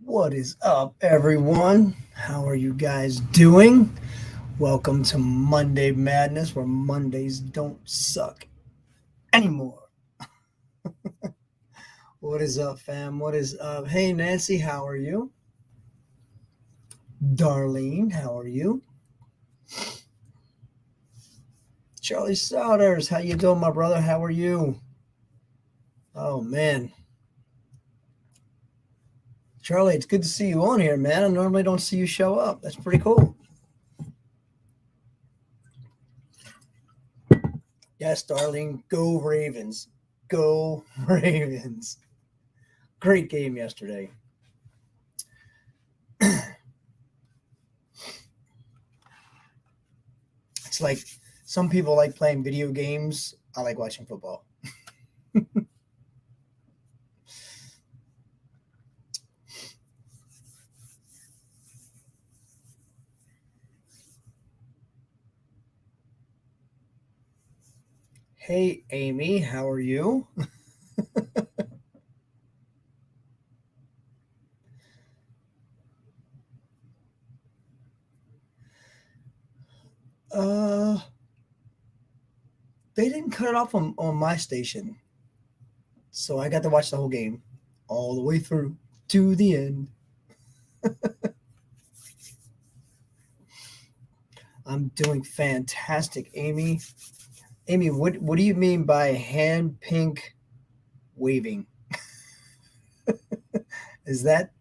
What is up, everyone? How are you guys doing? Welcome to Monday Madness, where Mondays don't suck anymore. What is up, fam? What is up? Hey, Nancy, how are you? Darlene, how are you? Charlie Souders, how you doing, my brother? How are you? Oh man, Charlie, it's good to see you on here, man. I normally don't see you show up. That's pretty cool. Yes, Darlene, go Ravens. Go Ravens. Great game yesterday. It's like some people like playing video games. I like watching football. Hey, Amy, how are you? Uh, they didn't cut it off on my station, so I got to watch the whole game all the way through to the end. I'm doing fantastic, Amy. Amy, what do you mean by hand pink waving? Is that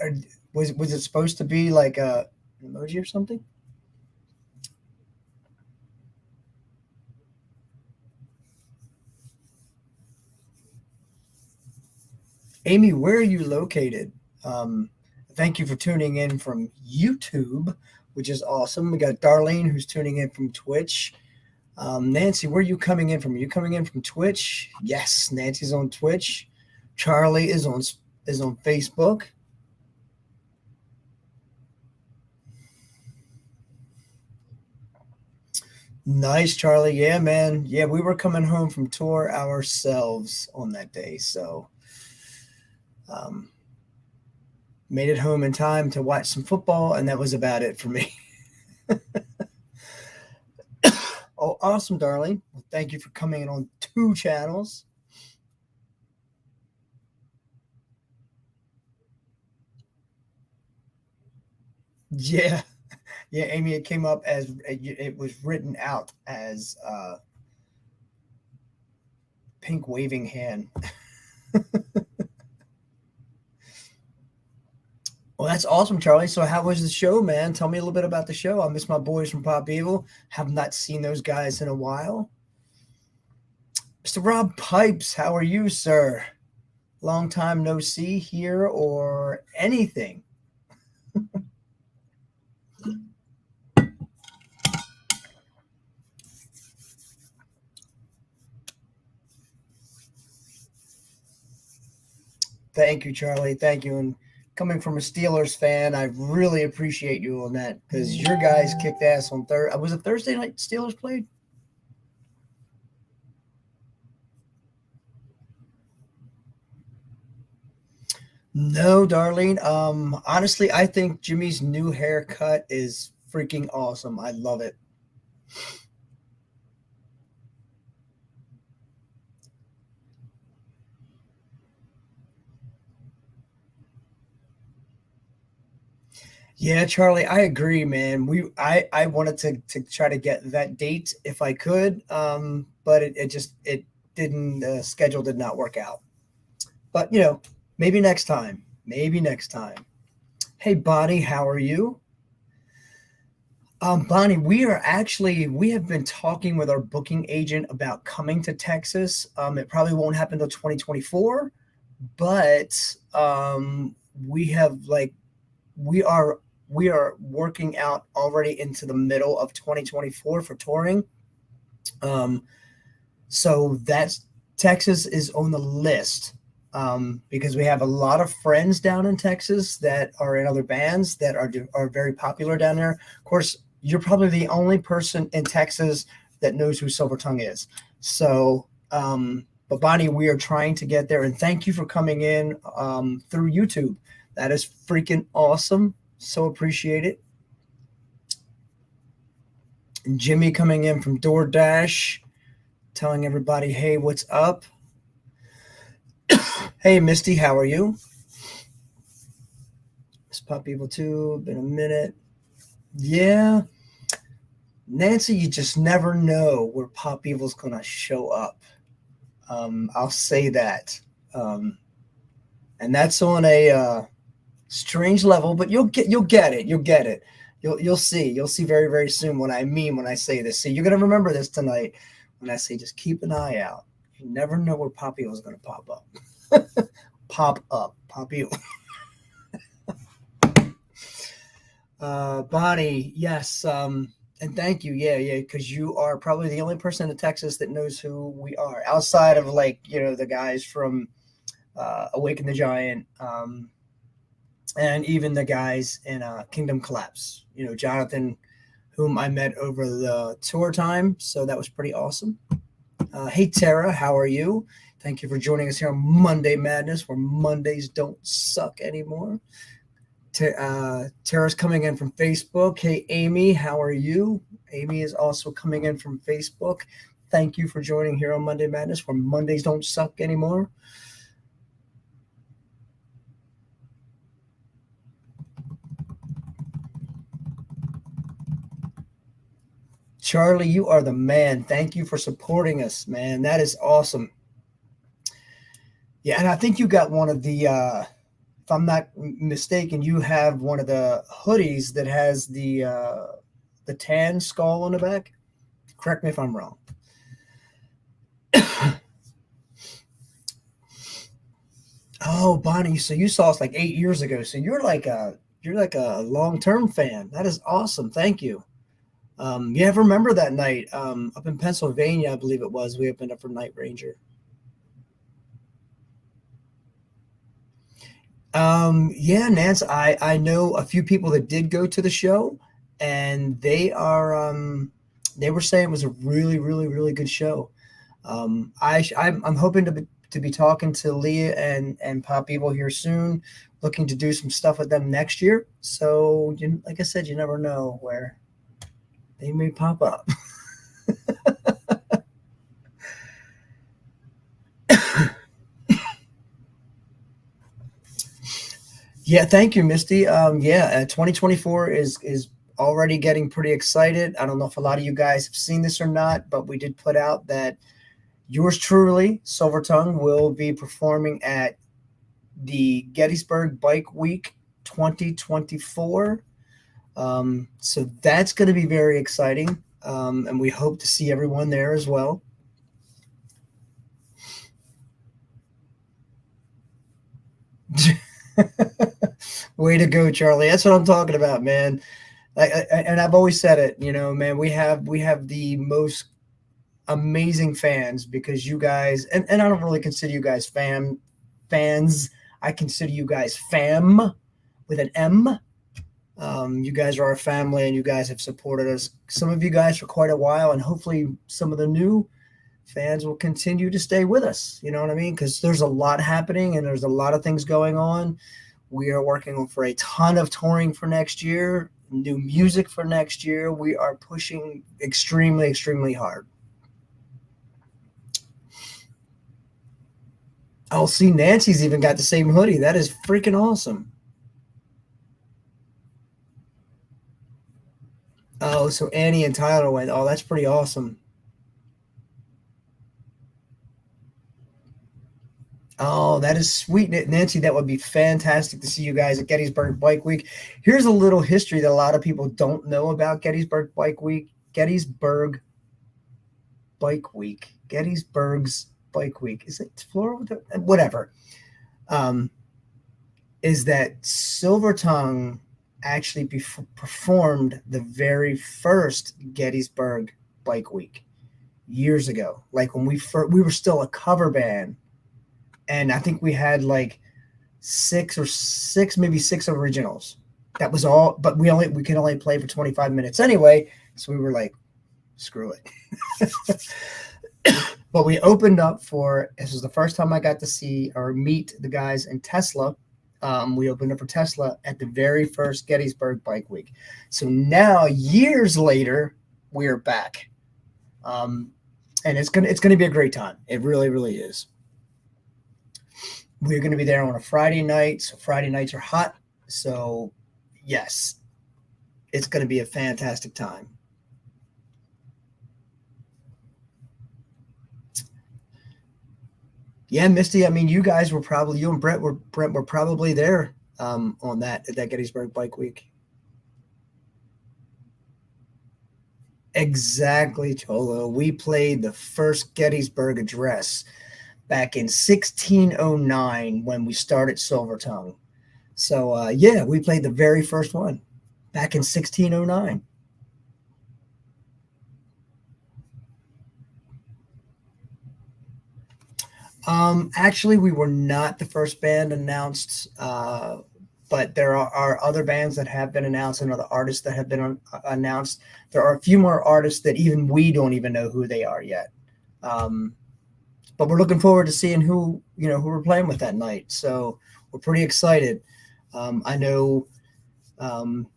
or was it supposed to be like a emoji or something? Amy, where are you located? Um, Thank you for tuning in from YouTube, which is awesome. We got Darlene who's tuning in from Twitch. Nancy, where are you coming in from? Are you coming in from Twitch? Yes, Nancy's on Twitch. Charlie is on Facebook. Nice, Charlie. Yeah, man. Yeah, we were coming home from tour ourselves on that day, so um, made it home in time to watch some football, and that was about it for me. Oh, awesome, darling. Well, thank you for coming in on two channels. Yeah, yeah, Amy. It came up as it was written out as pink waving hand. Well, that's awesome, Charlie. So, how was the show, man? Tell me a little bit about the show. I miss my boys from Pop Evil. Have not seen those guys in a while. Mr. Rob Pipes, how are you, sir? Long time no see here or anything. Thank you, Charlie. Thank you. And coming from a Steelers fan, I really appreciate you on that because your guys kicked ass on Thursday. Was it Thursday night Steelers played? No, Darlene. Honestly, I think Jimmy's new haircut is freaking awesome. I love it. Yeah, Charlie, I agree, man. I wanted to try to get that date if I could, but it didn't schedule did not work out. But maybe next time. Maybe next time. Hey, Bonnie, how are you? Bonnie, we have been talking with our booking agent about coming to Texas. It probably won't happen until 2024, but we have like we are we are working out already into the middle of 2024 for touring. Um, so that's Texas is on the list because we have a lot of friends down in Texas that are in other bands that are very popular down there. Of course, you're probably the only person in Texas that knows who Silver Tongue is. So, but Bonnie, we are trying to get there, and thank you for coming in through YouTube. That is freaking awesome. So appreciate it. And Jimmy coming in from DoorDash, telling everybody, hey, what's up? Hey, Misty, how are you? Miss Pop Evil 2, been a minute. Yeah. Nancy, you just never know where Pop Evil's going to show up. I'll say that. And that's on a strange level, but you'll get it. You'll see very, very soon what I mean when I say this. See, you're gonna remember this tonight when I say just keep an eye out. You never know where Pop Evil is gonna pop up. Pop Evil. Bonnie, yes. And thank you. Yeah, because you are probably the only person in Texas that knows who we are, outside of the guys from Awaken the Giant, and even the guys in Kingdom Collapse. Jonathan, whom I met over the tour time, so that was pretty awesome. Hey Tara, how are you? Thank you for joining us here on Monday Madness, where Mondays don't suck anymore. Tara's coming in from Facebook. Hey, Amy, how are you? Amy is also coming in from Facebook. Thank you for joining here on Monday Madness, where Mondays don't suck anymore. Charlie, you are the man. Thank you for supporting us, man. That is awesome. Yeah, and I think you got one of the if I'm not mistaken, you have one of the hoodies that has the tan skull on the back. Correct me if I'm wrong. Oh, Bonnie, so you saw us like 8 years ago. So you're like a long-term fan. That is awesome. Thank you. Yeah, I remember that night up in Pennsylvania, I believe it was. We opened up for Night Ranger. Yeah, Nance, I know a few people that did go to the show, and they were saying it was a really, really, really good show. I'm hoping to be talking to Leah and Pop Evil here soon, looking to do some stuff with them next year. So, like I said, you never know where they may pop up. Yeah, thank you, Misty. 2024 is already getting pretty excited. I don't know if a lot of you guys have seen this or not, but we did put out that yours truly, Silver Tongue, will be performing at the Gettysburg Bike Week 2024. So that's going to be very exciting, and we hope to see everyone there as well. Way to go, Charlie. That's what I'm talking about, man. And I've always said it, man, we have the most amazing fans, because you guys, and I don't really consider you guys fans. I consider you guys fam with an M. You guys are our family, and you guys have supported us, some of you guys, for quite a while, and hopefully some of the new fans will continue to stay with us. You know what I mean? Because there's a lot happening, and there's a lot of things going on. We are working for a ton of touring for next year, new music for next year. We are pushing extremely, extremely hard. Oh, see, Nancy's even got the same hoodie. That is freaking awesome. Oh, so Annie and Tyler went. Oh, that's pretty awesome. Oh, that is sweet, Nancy. That would be fantastic to see you guys at Gettysburg Bike Week. Here's a little history that a lot of people don't know about Gettysburg Bike Week. Gettysburg's Bike Week. Is it plural? Whatever. Is that Silver Tongue actually performed the very first Gettysburg Bike Week years ago, like when we were still a cover band. And I think we had like six originals. That was all, but we can only play for 25 minutes anyway. So we were like, screw it. But we opened up this was the first time I got to see or meet the guys in Tesla. We opened up for Tesla at the very first Gettysburg Bike Week. So now, years later, we're back, and it's gonna be a great time. It really, really is. We're gonna be there on a Friday night, so Friday nights are hot. So, yes, it's gonna be a fantastic time. Yeah, Misty. I mean, you and Brent were probably there on that Gettysburg Bike Week. Exactly, Cholo. We played the first Gettysburg Address back in 1609 when we started Silver Tongue. So yeah, we played the very first one back in 1609. Actually, we were not the first band announced, but there are other bands that have been announced and other artists that have been announced. There are a few more artists that even we don't even know who they are yet. Um, but we're looking forward to seeing who we're playing with that night. So we're pretty excited. Um, I know um,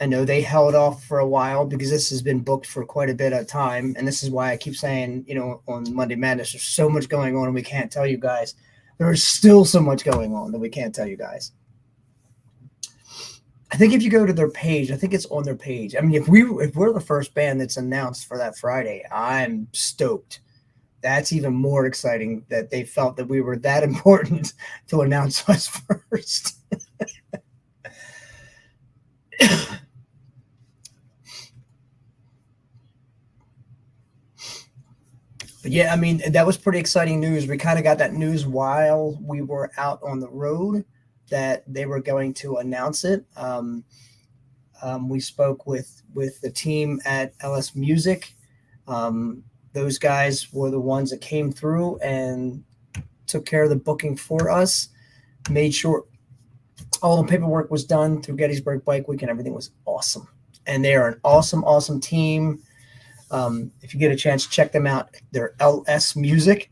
I know they held off for a while because this has been booked for quite a bit of time, and this is why I keep saying, on Monday Madness, there's so much going on and we can't tell you guys. There is still so much going on that we can't tell you guys. I think if you go to their page, I think it's on their page. I mean, if we're the first band that's announced for that Friday, I'm stoked. That's even more exciting that they felt that we were that important to announce us first. But yeah, I mean, that was pretty exciting news. We kind of got that news while we were out on the road that they were going to announce it. We spoke with the team at LS Music. Those guys were the ones that came through and took care of the booking for us, made sure all the paperwork was done through Gettysburg Bike Week, and everything was awesome. And they are an awesome, awesome team. If you get a chance, check them out. They're LS Music.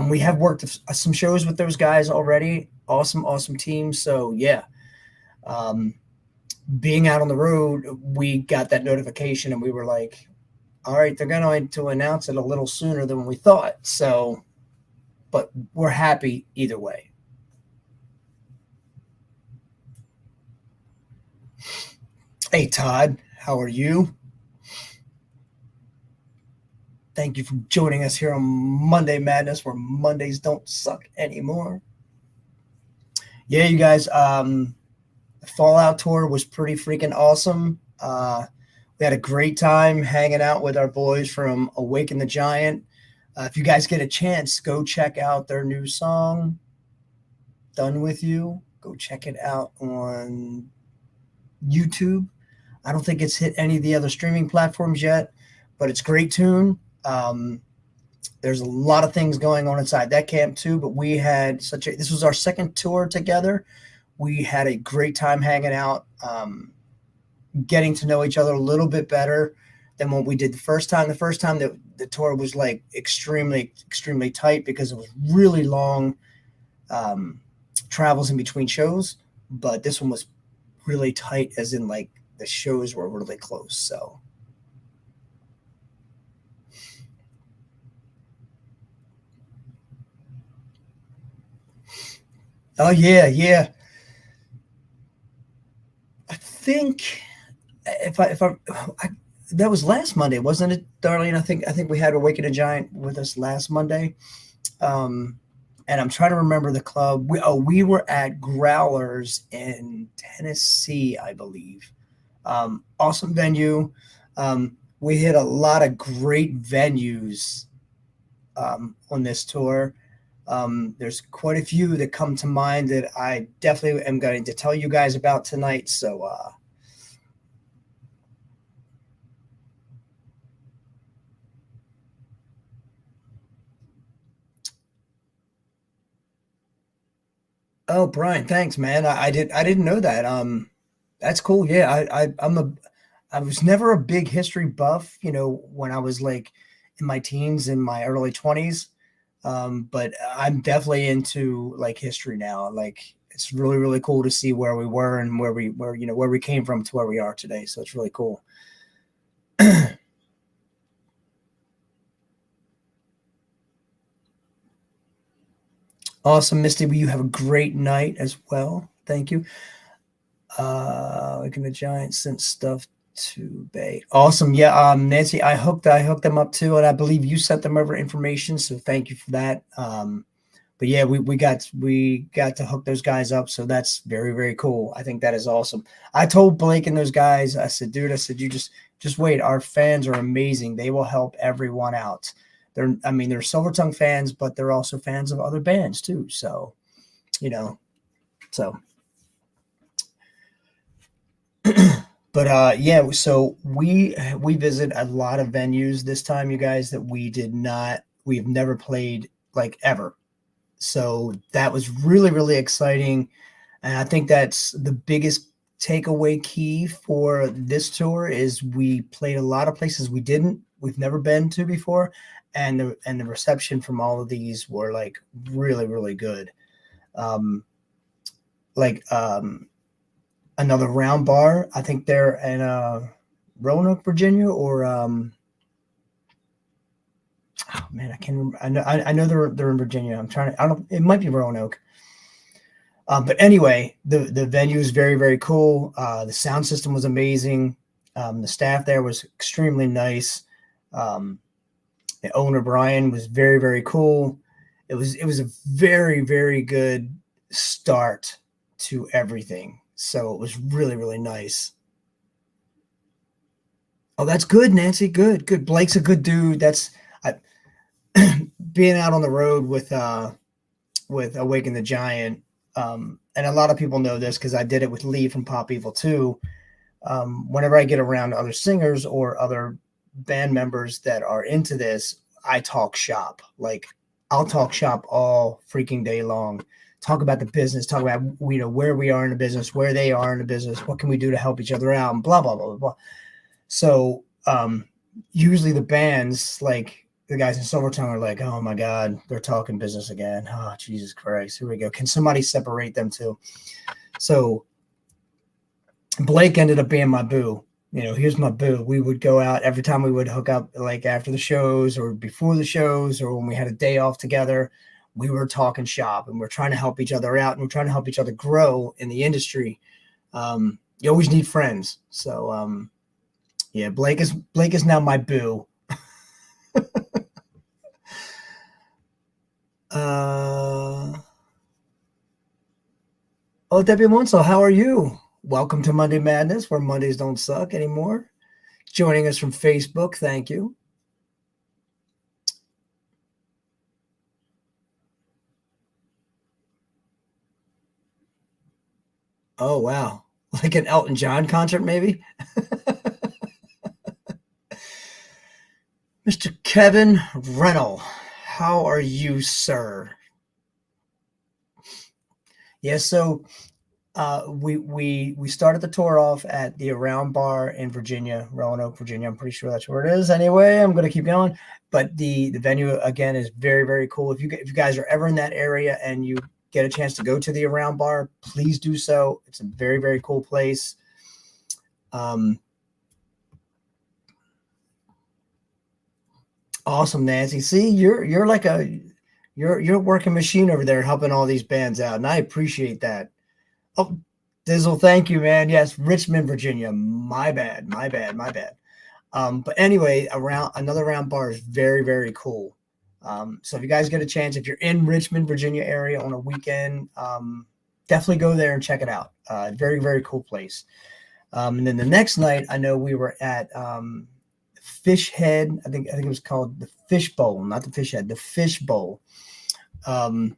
We have worked some shows with those guys already. Awesome, awesome team. So yeah, um, being out on the road, we got that notification and we were like, all right, they're going to announce it a little sooner than we thought. So, but we're happy either way. Hey, Todd, how are you? Thank you for joining us here on Monday Madness, where Mondays don't suck anymore. Yeah, you guys, the Fallout tour was pretty freaking awesome. We had a great time hanging out with our boys from Awaken the Giant. If you guys get a chance, go check out their new song, Done With You. Go check it out on YouTube. I don't think it's hit any of the other streaming platforms yet, but it's a great tune. There's a lot of things going on inside that camp too, but this was our second tour together. We had a great time hanging out, getting to know each other a little bit better than what we did the first time. The first time the tour was like extremely, extremely tight because it was really long travels in between shows. But this one was really tight, as in like the shows were really close. So. Oh yeah, yeah. I think if I that was last Monday, wasn't it, Darlene? I think we had Awaken a Giant with us last Monday. Um, and I'm trying to remember the club. We were at Growlers in Tennessee, I believe. Awesome venue. We hit a lot of great venues on this tour. There's quite a few that come to mind that I definitely am going to tell you guys about tonight. So, oh, Brian, thanks, man. I didn't know that. That's cool. Yeah, I was never a big history buff. When I was like in my teens and my early 20s. But I'm definitely into like history now. Like it's really, really cool to see where we were and where we came from to where we are today. So it's really cool. Awesome, Misty. You have a great night as well. Thank you. Like the Giants sent stuff to Bay. Awesome. Yeah. Nancy, I hooked them up too, and I believe you sent them over information. So thank you for that. But yeah, we got to hook those guys up. So that's very, very cool. I think that is awesome. I told Blake and those guys, I said, dude, you just wait. Our fans are amazing. They will help everyone out. They're Silver Tongue fans, but they're also fans of other bands too. So, so. But yeah, so we visit a lot of venues this time, you guys, that we've never played like ever. So that was really, really exciting. And I think that's the biggest takeaway key for this tour is we played a lot of places we've never been to before. And the reception from all of these were like really, really good. Another Round Bar. I think they're in Roanoke, Virginia, or oh man, I can't remember. I know they're in Virginia. It might be Roanoke. But anyway, the venue is very, very cool. The sound system was amazing. The staff there was extremely nice. The owner Brian was very, very cool. It was a very, very good start to everything. So it was really, really nice. Oh, that's good, Nancy. Good. Blake's a good dude. Being out on the road with Awaken the Giant. And a lot of people know this because I did it with Lee from Pop Evil 2. Whenever I get around other singers or other band members that are into this, I talk shop. Like I'll talk shop all freaking day long. Talk about the business, talk about where we are in the business, where they are in the business, what can we do to help each other out, and blah blah blah blah. So usually the bands, like the guys in Silver Tongue, are like, oh my God, they're talking business again. Oh Jesus Christ, here we go. Can somebody separate them too? So Blake ended up being my boo. Here's my boo. We would go out every time we would hook up, like after the shows or before the shows or when we had a day off together. We were talking shop and we're trying to help each other out and we're trying to help each other grow in the industry. You always need friends. So, yeah, Blake is now my boo. Oh, Debbie Monso, how are you? Welcome to Monday Madness, where Mondays don't suck anymore. Joining us from Facebook. Thank you. Oh, wow. Like an Elton John concert, maybe? Mr. Kevin Rennell, how are you, sir? Yeah, so we started the tour off at the Around Bar in Virginia, Roanoke, Virginia. I'm pretty sure that's where it is. Anyway, I'm going to keep going. But the venue, again, is very, very cool. If you guys are ever in that area and you get a chance to go to the Around Bar, please do so. It's a very, very cool place. Awesome, Nancy. See, you're like you're a working machine over there helping all these bands out, and I appreciate that. Oh, Dizzle, thank you, man. Yes, Richmond, Virginia. My bad. But anyway, another Round Bar is very, very cool. So if you guys get a chance, if you're in Richmond, Virginia area on a weekend, definitely go there and check it out. Very, very cool place. And then the next night, I know we were at Fish Head. I think it was called the Fish Bowl, not the Fish Head, the Fish Bowl. When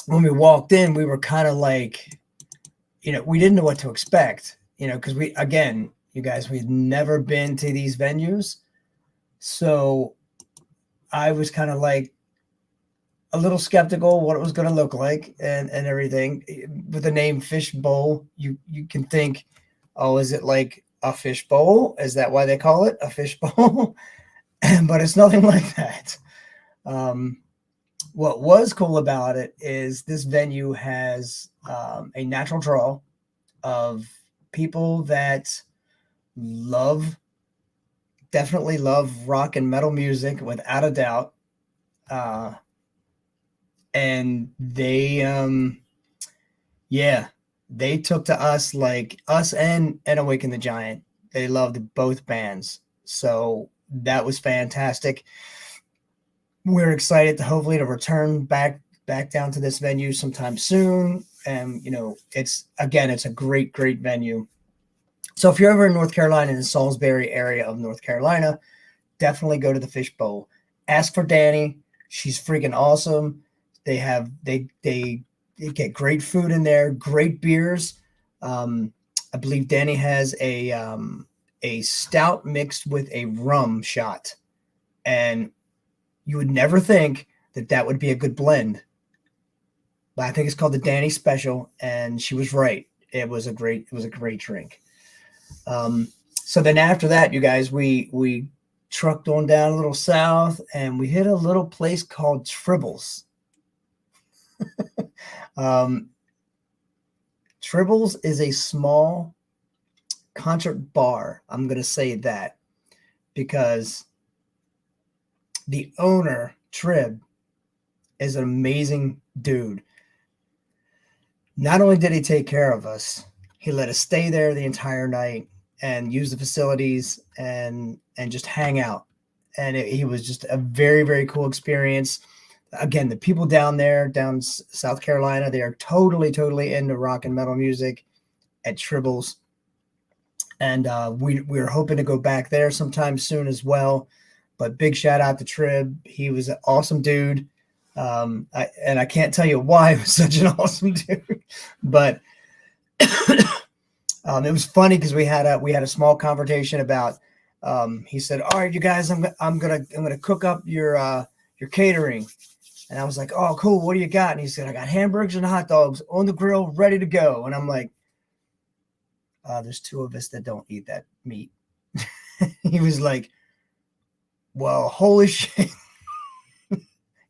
we walked in, we were kind of like, we didn't know what to expect, because you guys, we'd never been to these venues. So I was kind of like a little skeptical what it was going to look like and everything. With the name Fish Bowl, you can think, oh, is it like a fish bowl? Is that why they call it a fish bowl? But it's nothing like that. Um, what was cool about it is this venue has a natural draw of people that love, definitely love rock and metal music without a doubt. Uh, and yeah, they took to us like us and Awaken the Giant. They loved both bands. So that was fantastic. We're excited to hopefully to return back down to this venue sometime soon. And it's a great venue. So if you're ever in North Carolina, in the Salisbury area of North Carolina, definitely go to the Fishbowl. Ask for Danny. She's freaking awesome. They get great food in there, great beers. I believe Danny has a stout mixed with a rum shot, and you would never think that would be a good blend. But I think it's called the Danny Special, and she was right. It was a great drink. So then after that, you guys, we trucked on down a little south, and we hit a little place called Tribbles. Tribbles is a small concert bar. I'm going to say that because the owner, Trib, is an amazing dude. Not only did he take care of us, he let us stay there the entire night and use the facilities and just hang out. And he was just a very, very cool experience. Again, the people down there, down South Carolina, they are totally, totally into rock and metal music at Tribbles. And we're hoping to go back there sometime soon as well. But big shout out to Trib. He was an awesome dude. I can't tell you why he was such an awesome dude. But it was funny because we had a small conversation about. He said, "All right, you guys, I'm gonna cook up your catering." And I was like, "Oh, cool. What do you got?" And he said, "I got hamburgers and hot dogs on the grill, ready to go." And I'm like, "There's two of us that don't eat that meat." He was like, "Well, holy shit."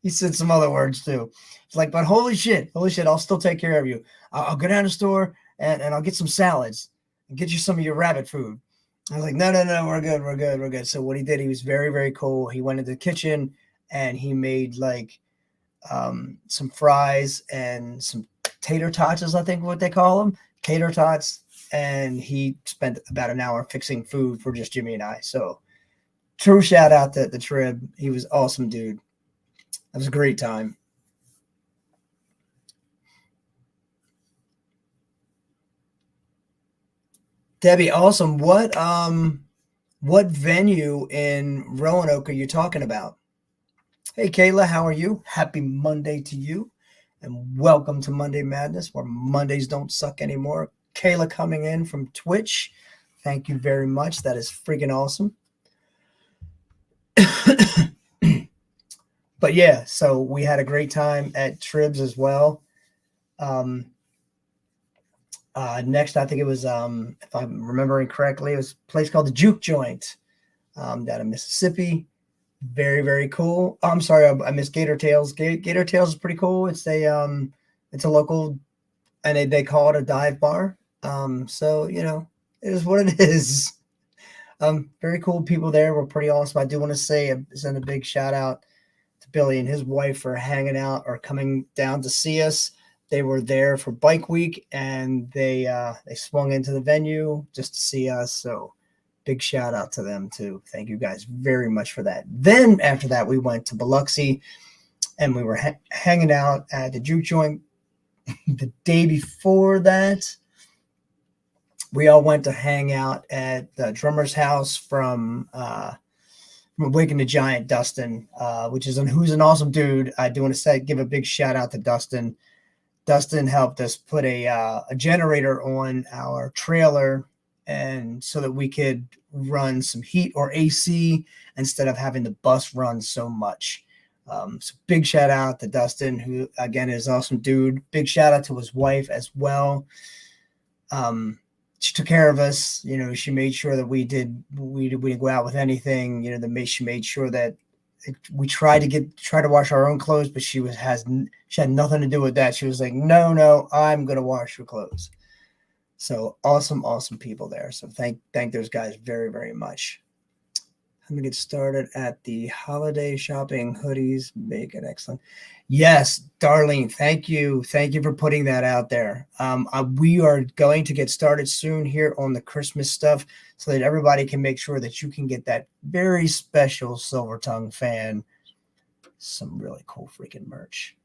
He said some other words too. It's like, "But holy shit, I'll still take care of you. I'll go down to the store and I'll get some salads and get you some of your rabbit food." I was like, no, we're good. So what he did, he was very, very cool. He went into the kitchen and he made like some fries and some tater tots, I think what they call them, tater tots. And he spent about an hour fixing food for just Jimmy and I. So true shout out to the Trib. He was awesome, dude. It was a great time. Debbie, awesome. What venue in Roanoke are you talking about? Hey, Kayla, how are you? Happy Monday to you, and welcome to Monday Madness, where Mondays don't suck anymore. Kayla coming in from Twitch. Thank you very much. That is freaking awesome. But yeah, so we had a great time at Tribs as well. Next, I think it was, if I'm remembering correctly, it was a place called the Juke Joint down in Mississippi. Very, very cool. Oh, I'm sorry, I missed Gator Tales. Gator Tales is pretty cool. It's a local, and they call it a dive bar. So it is what it is. Very cool people there. Were pretty awesome. I do want to send a big shout out to Billy and his wife for hanging out or coming down to see us. They were there for Bike Week, and they swung into the venue just to see us. So big shout out to them too. Thank you guys very much for that. Then after that, we went to Biloxi, and we were hanging out at the Juke Joint. The day before that, we all went to hang out at the drummer's house from Awaken the Giant, Dustin, who's an awesome dude. I do want to give a big shout out to Dustin. Dustin helped us put a generator on our trailer, and so that we could run some heat or AC instead of having the bus run so much. So big shout out to Dustin, who again is an awesome dude. Big shout out to his wife as well. She took care of us. She made sure that we didn't go out with anything. She made sure that we tried to try to wash our own clothes, but she had nothing to do with that. She was like, no, I'm gonna wash your clothes. So awesome people there. So thank those guys very, very much. Let me get started at the holiday shopping hoodies. Make it excellent. Yes, Darlene, thank you for putting that out there. We are going to get started soon here on the Christmas stuff, so that everybody can make sure that you can get that very special Silver Tongue fan some really cool freaking merch.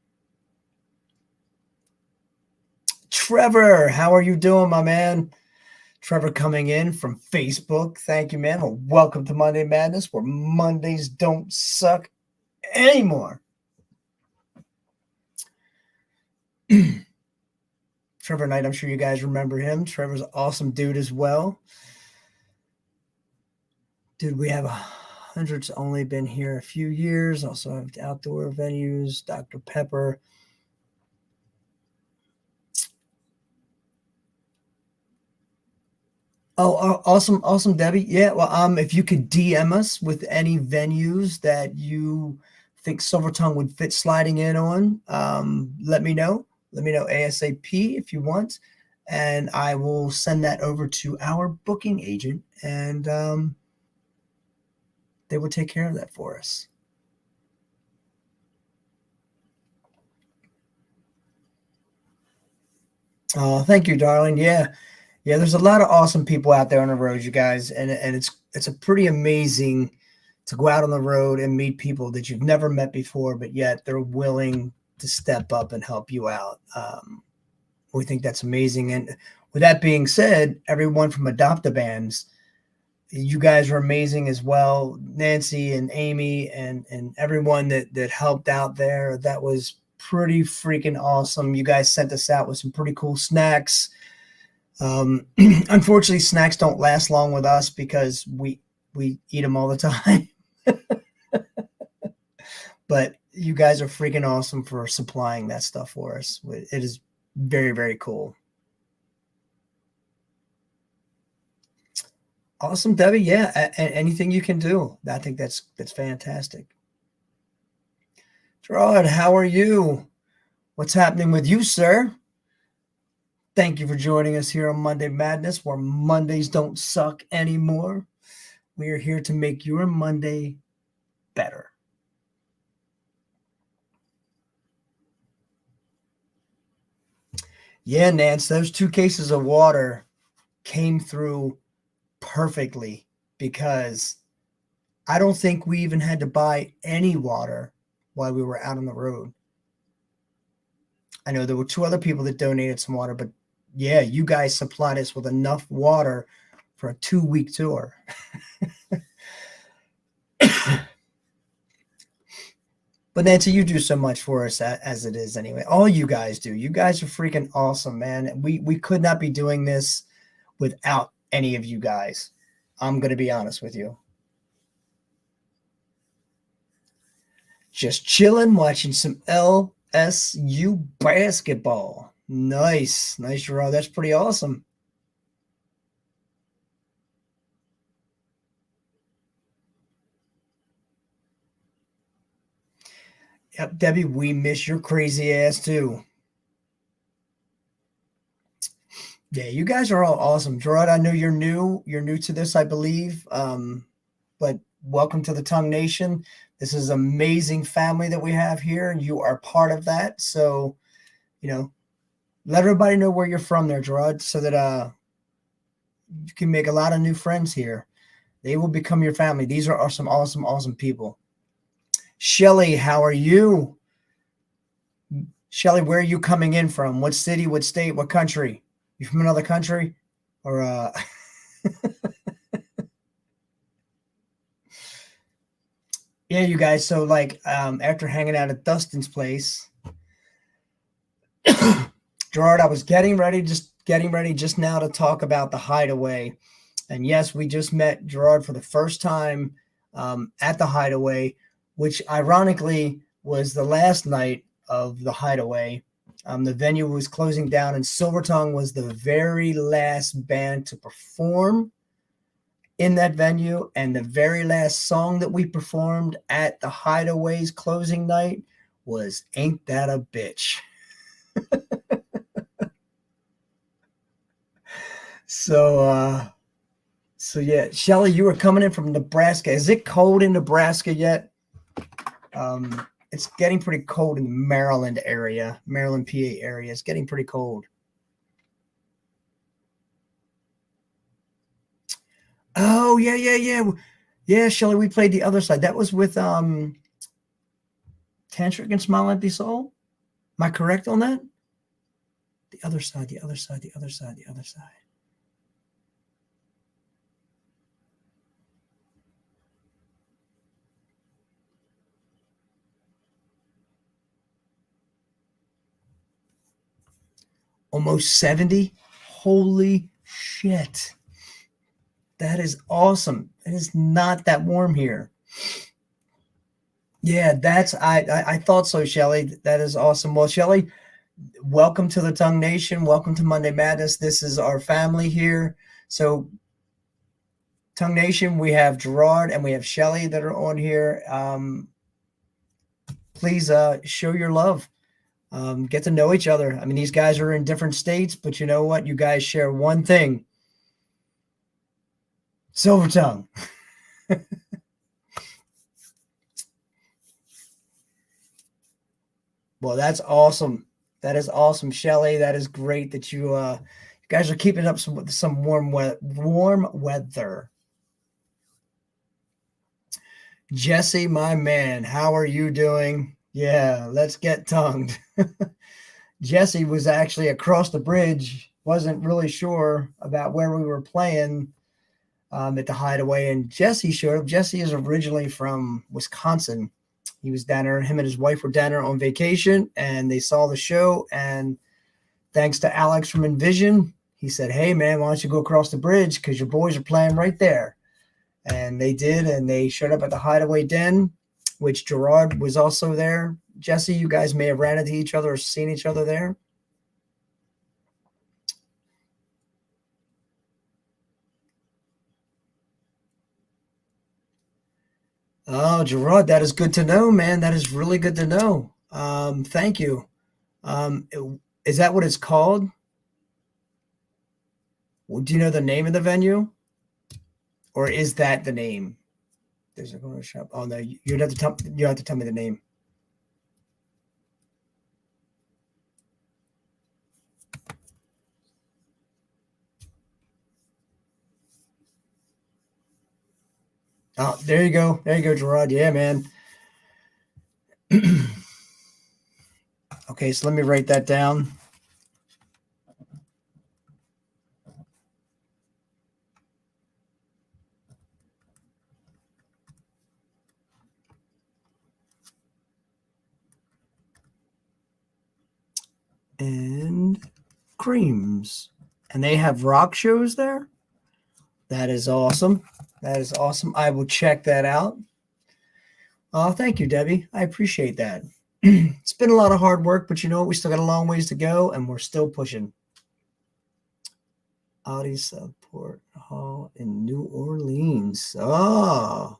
Trevor, how are you doing, my man? Trevor coming in from Facebook. Thank you, man. Well, welcome to Monday Madness, where Mondays don't suck anymore. Trevor Knight, I'm sure you guys remember him. Trevor's an awesome dude as well. Dude, we have hundreds only been here a few years. Also have outdoor venues, Dr. Pepper. Oh, awesome, Debbie. Yeah, well, if you could DM us with any venues that you think Silver Tongue would fit sliding in on, let me know. Let me know ASAP if you want, and I will send that over to our booking agent, and they will take care of that for us. Oh, thank you, darling. Yeah, there's a lot of awesome people out there on the road, you guys, and it's a pretty amazing to go out on the road and meet people that you've never met before, but yet they're willing to step up and help you out. We think that's amazing. And with that being said, everyone from Adopt-A-Bands, you guys are amazing as well. Nancy and Amy and everyone that helped out there, that was pretty freaking awesome. You guys sent us out with some pretty cool snacks. Unfortunately, snacks don't last long with us because we eat them all the time. But you guys are freaking awesome for supplying that stuff for us. It is very, very cool. Awesome, Debbie. Yeah, anything you can do. I think that's fantastic. Gerard, how are you? What's happening with you, sir? Thank you for joining us here on Monday Madness, where Mondays don't suck anymore. We are here to make your Monday better. Yeah, Nance, those 2 cases of water came through perfectly, because I don't think we even had to buy any water while we were out on the road. I know there were 2 other people that donated some water, but yeah, you guys supplied us with enough water for a 2-week tour. But Nancy, you do so much for us as it is anyway. All you guys do. You guys are freaking awesome, man. We could not be doing this without any of you guys. I'm going to be honest with you. Just chilling, watching some LSU basketball. Nice, Gerard. That's pretty awesome. Yep, Debbie, we miss your crazy ass too. Yeah, you guys are all awesome. Gerard, I know you're new. You're new to this, I believe. But welcome to the Tongue Nation. This is an amazing family that we have here, and you are part of that. So, let everybody know where you're from there, Gerard, so that you can make a lot of new friends here. They will become your family. These are some awesome people. Shelly, how are you? Shelly, where are you coming in from? What city, what state, what country? You from another country? Or yeah, you guys. So after hanging out at Dustin's place, Gerard, I was getting ready just now to talk about the Hideaway. And yes, we just met Gerard for the first time at the Hideaway, which ironically was the last night of the Hideaway. The venue was closing down, and Silver Tongue was the very last band to perform. in that venue. And the very last song that we performed at the Hideaway's closing night was Ain't That a Bitch. So yeah, Shelly, you were coming in from Nebraska. Is it cold in Nebraska yet? It's getting pretty cold in the Maryland area, Maryland, PA area. It's getting pretty cold. Oh, yeah, Shelly, we played the other side. That was with Tantric and Smile Empty Soul. Am I correct on that? The other side. Almost 70. Holy shit. That is awesome. It is not that warm here. Yeah, I thought so, Shelly. That is awesome. Well, Shelly, welcome to the Tongue Nation. Welcome to Monday Madness. This is our family here. So, Tongue Nation, we have Gerard and we have Shelly that are on here. Please show your love. Get to know each other. I mean, these guys are in different states, but you know what? You guys share one thing. Silver tongue. Well, that's awesome. That is awesome, Shelly. That is great that you guys are keeping up some warm weather. Jesse, my man, how are you doing? Yeah, let's get tongued. Jesse was actually across the bridge, wasn't really sure about where we were playing at the Hideaway, and Jesse showed up. Jesse is originally from Wisconsin. He was down there, him and his wife were down there on vacation, and they saw the show, and thanks to Alex from Envision, he said, hey, man, why don't you go across the bridge because your boys are playing right there. And they did, and they showed up at the Hideaway Den, which Gerard was also there. Jesse, you guys may have ran into each other or seen each other there. Oh, Gerard, that is good to know, man. That is really good to know. Thank you. Is that what it's called? Well, do you know the name of the venue? Or is that the name? There's a corner shop. Oh no, you have to tell me the name. Oh, there you go. There you go, Gerard. Yeah, man. Okay, so let me write that down. And Creams. And they have rock shows there? That is awesome. That is awesome. I will check that out. Oh, thank you, Debbie. I appreciate that. It's been a lot of hard work, but you know what? We still got a long ways to go, and we're still pushing. Audi Support Hall in New Orleans. Oh.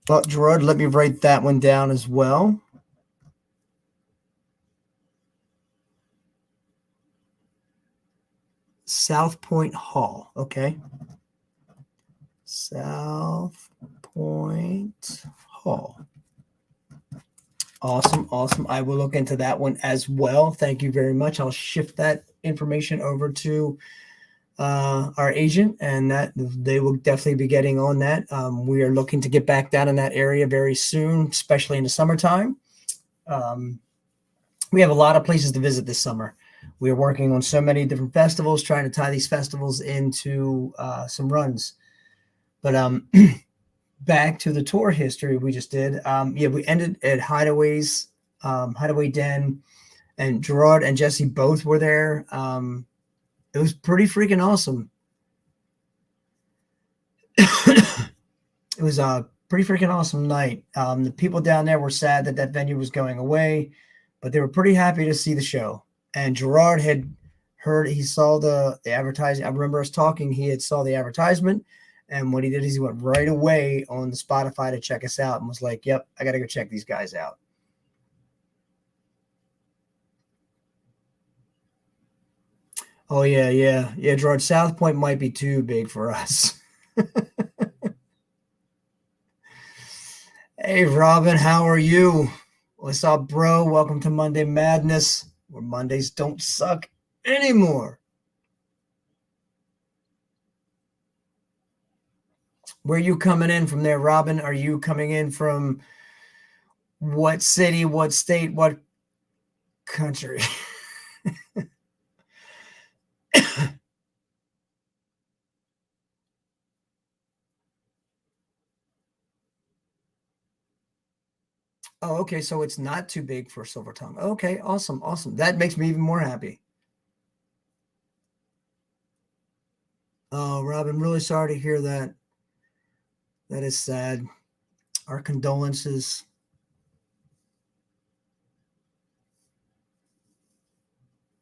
But Gerard, let me write that one down as well. South Point Hall. Okay. South Point Hall. Awesome. Awesome. I will look into that one as well. Thank you very much. I'll shift that information over to our agent, and that they will definitely be getting on that. We are looking to get back down in that area very soon, especially in the summertime. We have a lot of places to visit this summer. We are working on so many different festivals, trying to tie these festivals into some runs. But back to the tour history we just did. We ended at Hideaway's, Hideaway Den, and Gerard and Jesse both were there. It was pretty freaking awesome. It was a pretty freaking awesome night. The people down there were sad that venue was going away, but they were pretty happy to see the show. And Gerard had he saw the advertising. I remember us talking. He had saw the advertisement, and what he did is he went right away on the Spotify to check us out and was like, "Yep, I got to go check these guys out." Oh yeah, Gerard. South Point might be too big for us. Hey, Robin, how are you? What's up, bro? Welcome to Monday Madness, where Mondays don't suck anymore. Where are you coming in from there, Robin? Are you coming in from what city, what state, what country? Oh, okay. So it's not too big for Silver Tongue. Okay, awesome. That makes me even more happy. Oh, Robin, really sorry to hear that. That is sad. Our condolences.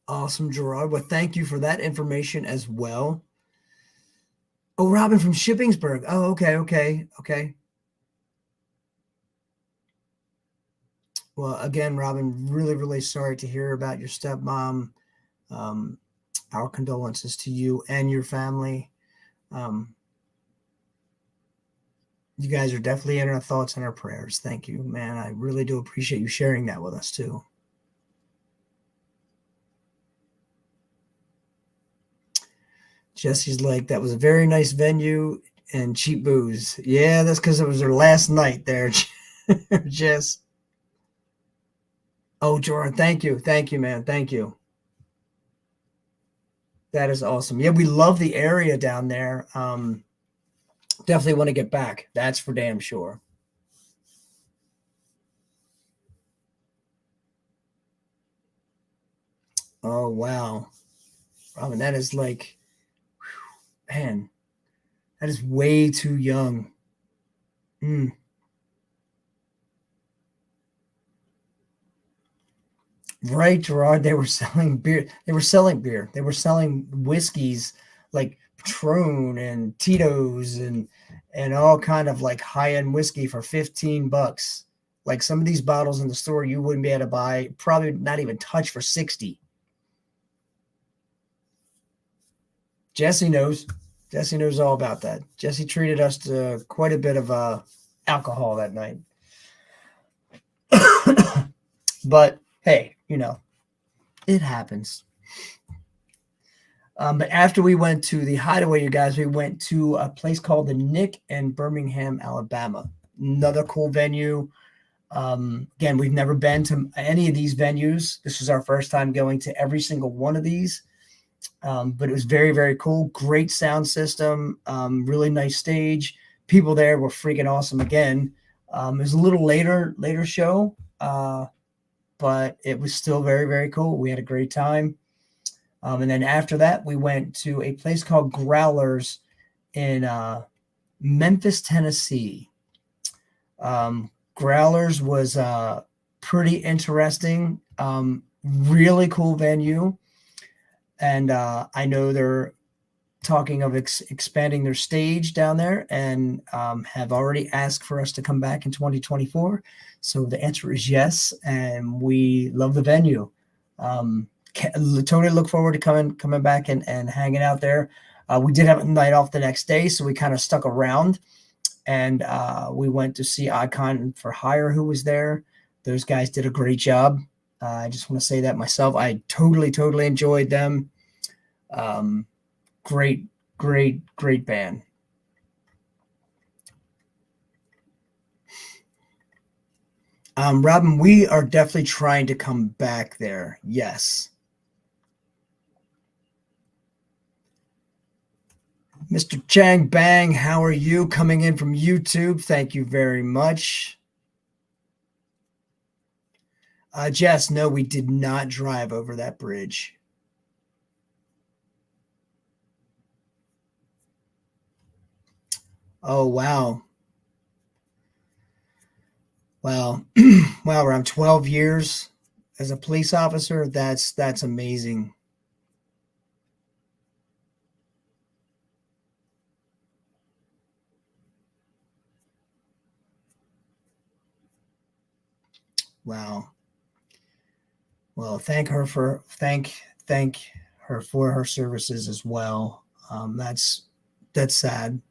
Awesome, Gerard. Well, thank you for that information as well. Oh, Robin from Shippingsburg. Oh, okay. Well, again, Robin, really sorry to hear about your stepmom. Um, our condolences to you and your family. Um, you guys are definitely in our thoughts and our prayers. Thank you, man. I really do appreciate you sharing that with us too. Jesse's like, that was a very nice venue and cheap booze. Yeah, that's because it was their last night there, Jess. Oh, Jordan, thank you, man, thank you. That is awesome. Yeah, we love the area down there. Definitely want to get back. That's for damn sure. Oh wow, Robin, that is like, man, that is way too young. Mm. Right, Gerard. They were selling beer. They were selling whiskeys like Patron and Tito's and all kind of like high end whiskey for $15. Like some of these bottles in the store you wouldn't be able to buy, probably not even touch for 60. Jesse knows. Jesse knows all about that. Jesse treated us to quite a bit of alcohol that night. But hey, it happens. But after we went to the Hideaway, you guys, we went to a place called the Nick in Birmingham, Alabama. Another cool venue. Again, we've never been to any of these venues. This was our first time going to every single one of these. But it was very cool. Great sound system. Really nice stage. People there were freaking awesome again. It was a little later show, but it was still very cool. We had a great time. And then after that, we went to a place called Growlers in Memphis, Tennessee. Growlers was pretty interesting. Really cool venue. And I know they're talking of expanding their stage down there and have already asked for us to come back in 2024. So the answer is yes. And we love the venue. Totally look forward to coming back and hanging out there. We did have a night off the next day, so we kind of stuck around, and we went to see Icon for Hire, who was there. Those guys did a great job. I just want to say that myself. I totally enjoyed them. Great band. Robin, we are definitely trying to come back there. Yes. Mr. Chang Bang, how are you? Coming in from YouTube. Thank you very much. Jess, no, we did not drive over that bridge. Oh, wow. Wow. Wow, around 12 years as a police officer. That's amazing. Wow. Well, thank her for her services as well. That's sad.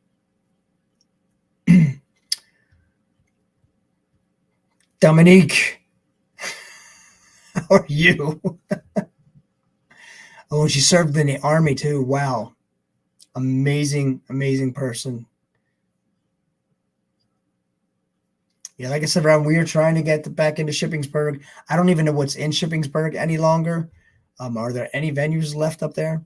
Dominique, how are you? Oh, and she served in the army too. Wow. Amazing, amazing person. Yeah, like I said, Rob, we are trying to get back into Shippensburg. I don't even know what's in Shippensburg any longer. Are there any venues left up there?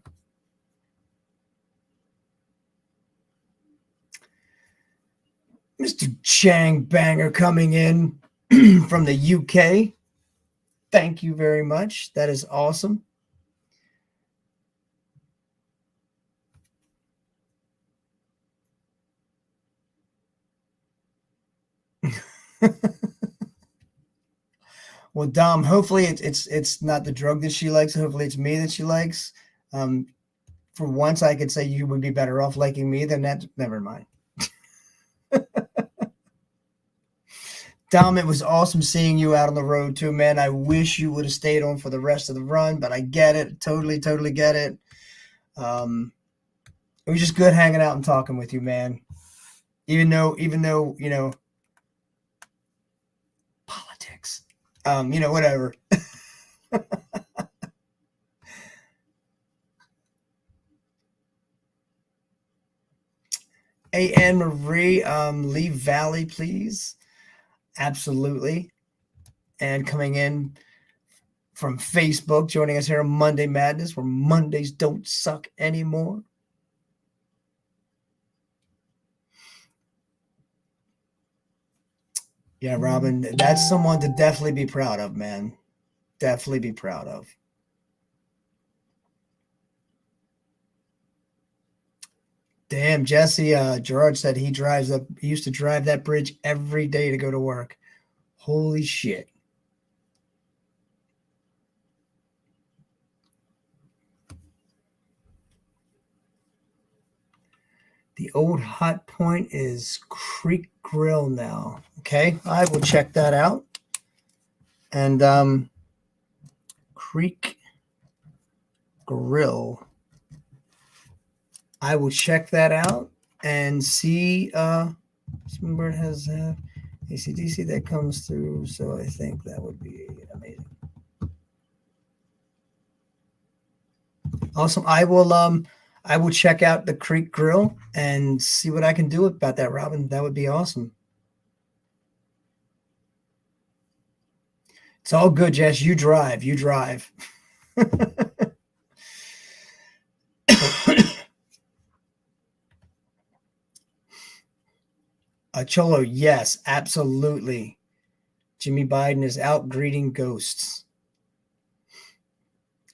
Mr. Chang Banger coming in from the UK. Thank you very much. That is awesome. Well, Dom, hopefully it's not the drug that she likes. Hopefully it's me that she likes. Um, for once, I could say you would be better off liking me than that. Never mind. Dom, it was awesome seeing you out on the road too, man. I wish you would have stayed on for the rest of the run, but I get it. Totally, totally get it. It was just good hanging out and talking with you, man. Even though, politics, whatever. Hey, Anne Marie, leave Valley, please. Absolutely. And coming in from Facebook, joining us here on Monday Madness, where Mondays don't suck anymore. Yeah, Robin, that's someone to definitely be proud of, man. Definitely be proud of. Damn, Jesse, Gerard said he used to drive that bridge every day to go to work. Holy shit. The old hot point is Creek Grill now. Okay, I will check that out. And Creek Grill. I will check that out and see. Springbird has ACDC that comes through, so I think that would be amazing. Awesome. I will check out the Creek Grill and see what I can do about that, Robin. That would be awesome. It's all good, Jess. You drive. You drive. Cholo, yes, absolutely. Jimmy Biden is out greeting ghosts.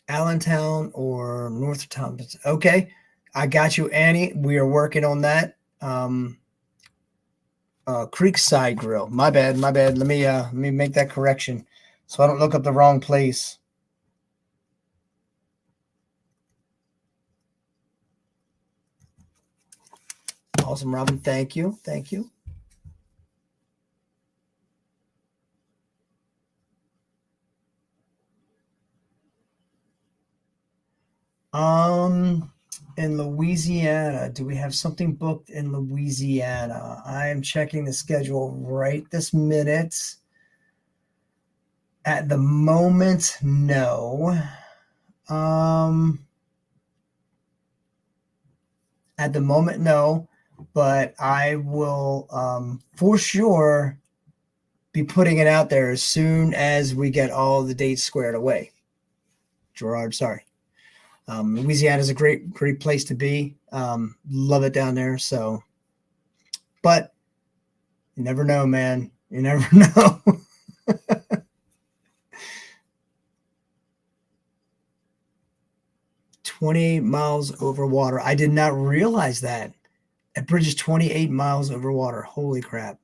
Allentown or Northtown. Okay, I got you, Annie. We are working on that. Creekside Grill. My bad. Let me make that correction so I don't look up the wrong place. Awesome, Robin. Thank you. Thank you. In Louisiana, do we have something booked in Louisiana? I am checking the schedule right this minute. At the moment, no. At the moment, no. But I will for sure be putting it out there as soon as we get all the dates squared away. Gerard, sorry. Louisiana is a great place to be. Love it down there. So, but you never know, man. You never know. 28 miles over water. I did not realize that. That bridge is 28 miles over water. Holy crap.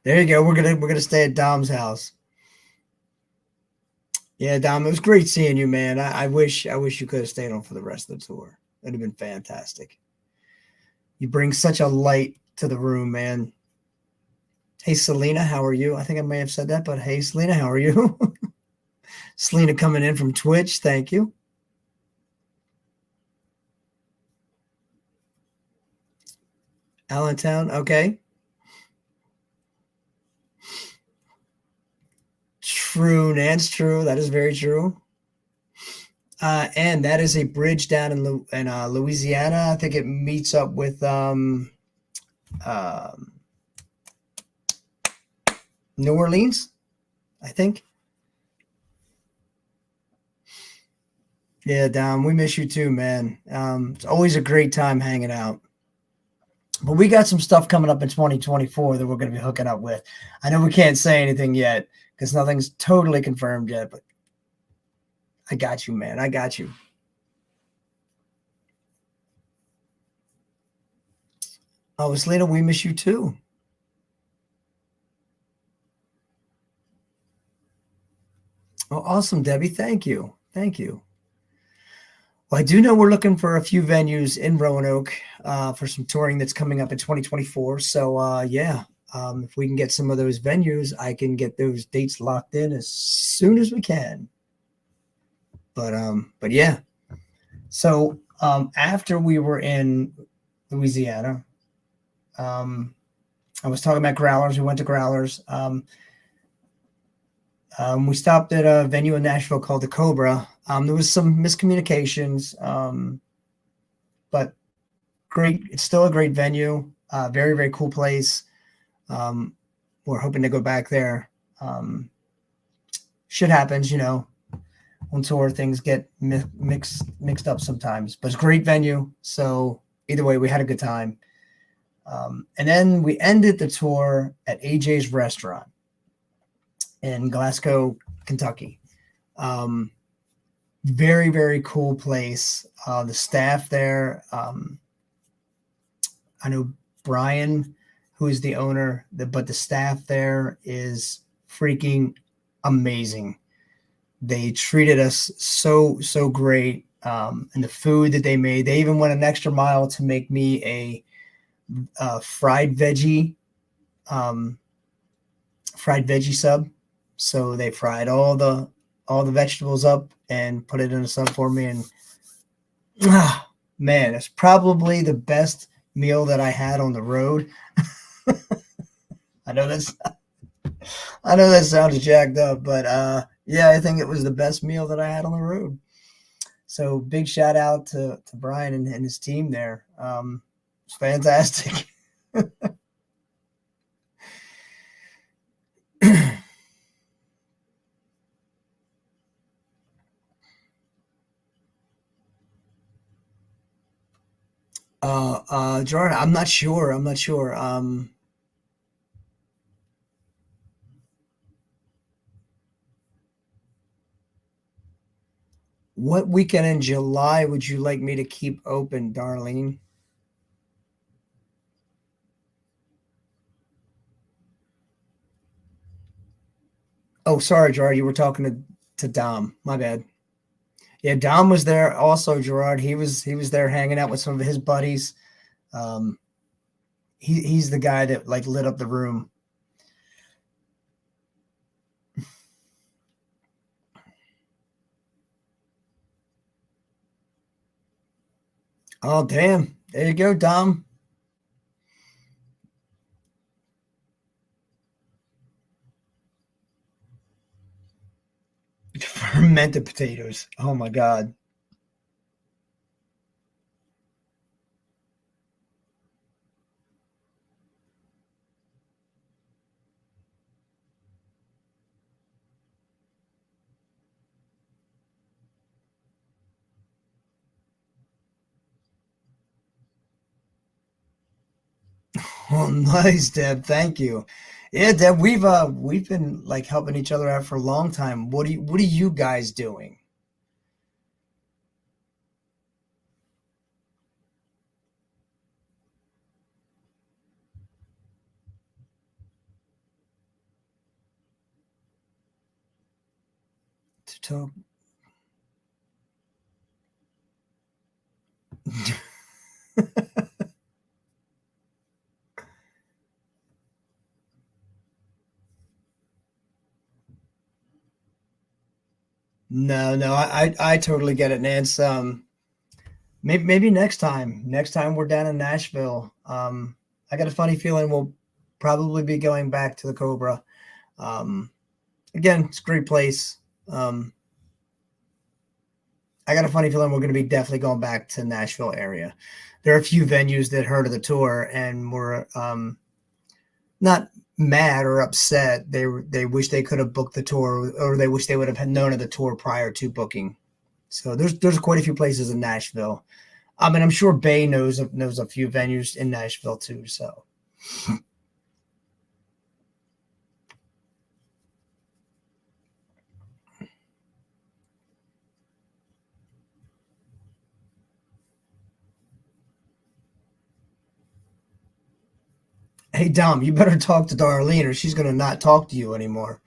There you go. We're gonna stay at Dom's house. Yeah, Dom, it was great seeing you, man. I wish you could have stayed on for the rest of the tour. That'd have been fantastic. You bring such a light to the room, man. Hey, Selena, how are you? I think I may have said that, but hey, Selena, how are you? Selena coming in from Twitch. Thank you. Allentown. Okay. True, Nance. True. That is very true. And that is a bridge down in Louisiana. I think it meets up with um, New Orleans. I think. Yeah, Dom, we miss you too, man. It's always a great time hanging out. But we got some stuff coming up in 2024 that we're going to be hooking up with. I know we can't say anything yet because nothing's totally confirmed yet, but I got you, man. I got you. Oh, Selena, we miss you too. Oh, awesome, Debbie. Thank you. Thank you. Well, I do know we're looking for a few venues in Roanoke for some touring that's coming up in 2024. So, yeah, if we can get some of those venues, I can get those dates locked in as soon as we can. But yeah. So, after we were in Louisiana, I was talking about Growlers. We went to Growlers. We stopped at a venue in Nashville called the Cobra. There was some miscommunications, but great. It's still a great venue. Very, very cool place. We're hoping to go back there. Shit happens, on tour things get mixed up sometimes, but it's a great venue. So either way, we had a good time. And then we ended the tour at AJ's Restaurant in Glasgow, Kentucky. Very, very cool place. The staff there, I know Brian, who is the owner, but the staff there is freaking amazing. They treated us so great. And the food that they made, they even went an extra mile to make me a fried veggie sub. So they fried all the vegetables up and put it in a sub for me. And man, it's probably the best meal that I had on the road. I know that sounds jacked up, but yeah, I think it was the best meal that I had on the road. So big shout out to Brian and his team there. It's fantastic. Jordan, I'm not sure. I'm not sure. What weekend in July would you like me to keep open, Darlene? Oh, sorry, Gerard. You were talking to Dom. My bad. Yeah, Dom was there also, Gerard. He was there hanging out with some of his buddies. Um, he's the guy that like lit up the room. Oh, damn. There you go, Dom. Fermented potatoes. Oh my God. Oh, nice, Deb. Thank you. Yeah, Deb, we've been like helping each other out for a long time. What are you guys doing to talk? No, I totally get it, Nance. Maybe next time we're down in Nashville. I got a funny feeling we'll probably be going back to the Cobra. Um, again, it's a great place. I got a funny feeling we're going to be definitely going back to Nashville area. There are a few venues that heard of the tour and were not mad or upset. They wish they could have booked the tour, or they wish they would have known of the tour prior to booking. So there's quite a few places in Nashville. And I'm sure Bay knows a few venues in Nashville too. So. Hey Dom, you better talk to Darlene, or she's gonna not talk to you anymore.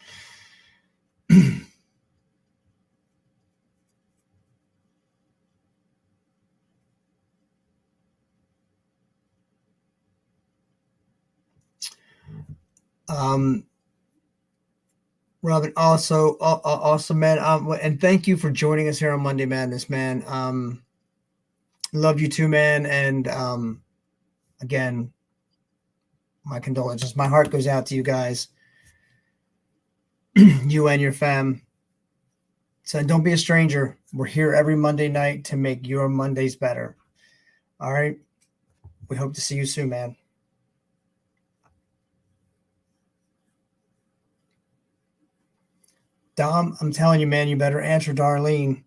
um, Robin, also, awesome, man. And thank you for joining us here on Monday Madness, man. Love you too, man. And again, my condolences. My heart goes out to you guys, you and your fam. So don't be a stranger. We're here every Monday night to make your Mondays better. All right. We hope to see you soon, man. Dom, I'm telling you, man, you better answer Darlene.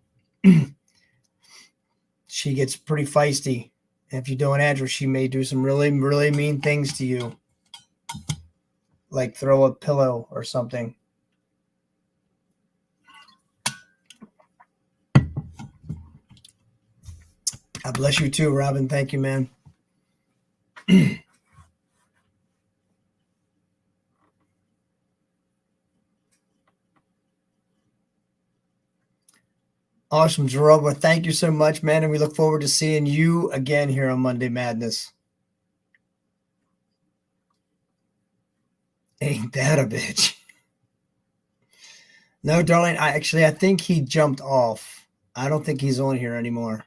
She gets pretty feisty. If you don't answer, she may do some really, really mean things to you, like throw a pillow or something. God bless you too, Robin. Thank you, man. Awesome, Jerome. Well, thank you so much, man. And we look forward to seeing you again here on Monday Madness. Ain't that a bitch? No, darling. I think he jumped off. I don't think he's on here anymore.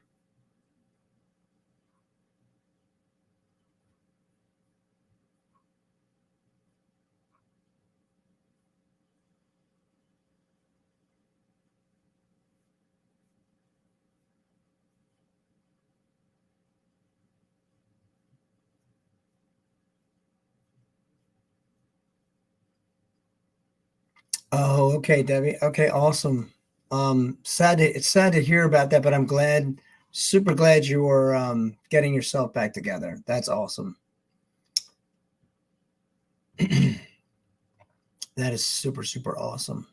Oh, okay, Debbie. Okay, awesome. It's sad to hear about that, but I'm glad, super glad you were getting yourself back together. That's awesome. That is super, super awesome.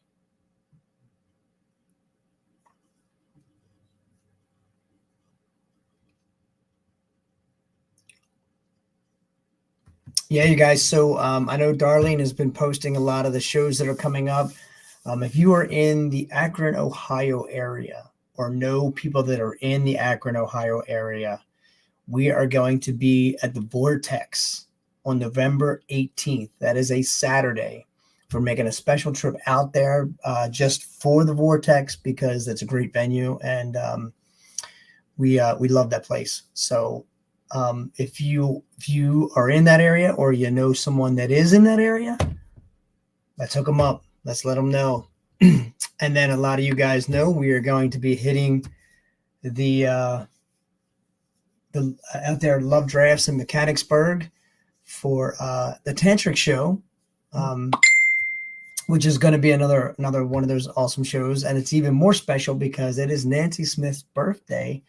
Yeah, you guys. So I know Darlene has been posting a lot of the shows that are coming up. If you are in the Akron, Ohio area, or know people that are in the Akron, Ohio area, we are going to be at the Vortex on November 18th. That is a Saturday. We're making a special trip out there just for the Vortex because it's a great venue, and we love that place. So if you are in that area, or you know someone that is in that area, let's hook them up. Let's let them know. And then a lot of you guys know we are going to be hitting the out there Love Drafts in Mechanicsburg for the Tantric show, um, which is going to be another one of those awesome shows. And it's even more special because it is Nancy Smith's birthday,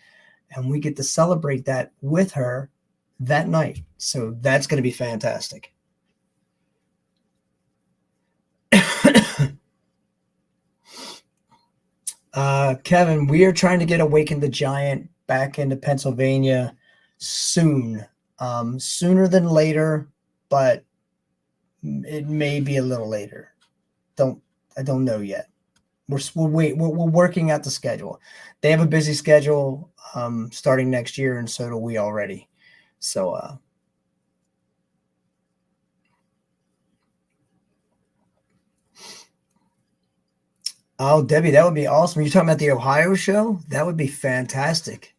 and we get to celebrate that with her that night. So that's going to be fantastic. Kevin, we are trying to get Awaken the Giant back into Pennsylvania soon, sooner than later, but it may be a little later. I don't know yet. We're working out the schedule. They have a busy schedule starting next year, and so do we already. So Oh, Debbie, that would be awesome. You're talking about the Ohio show? That would be fantastic.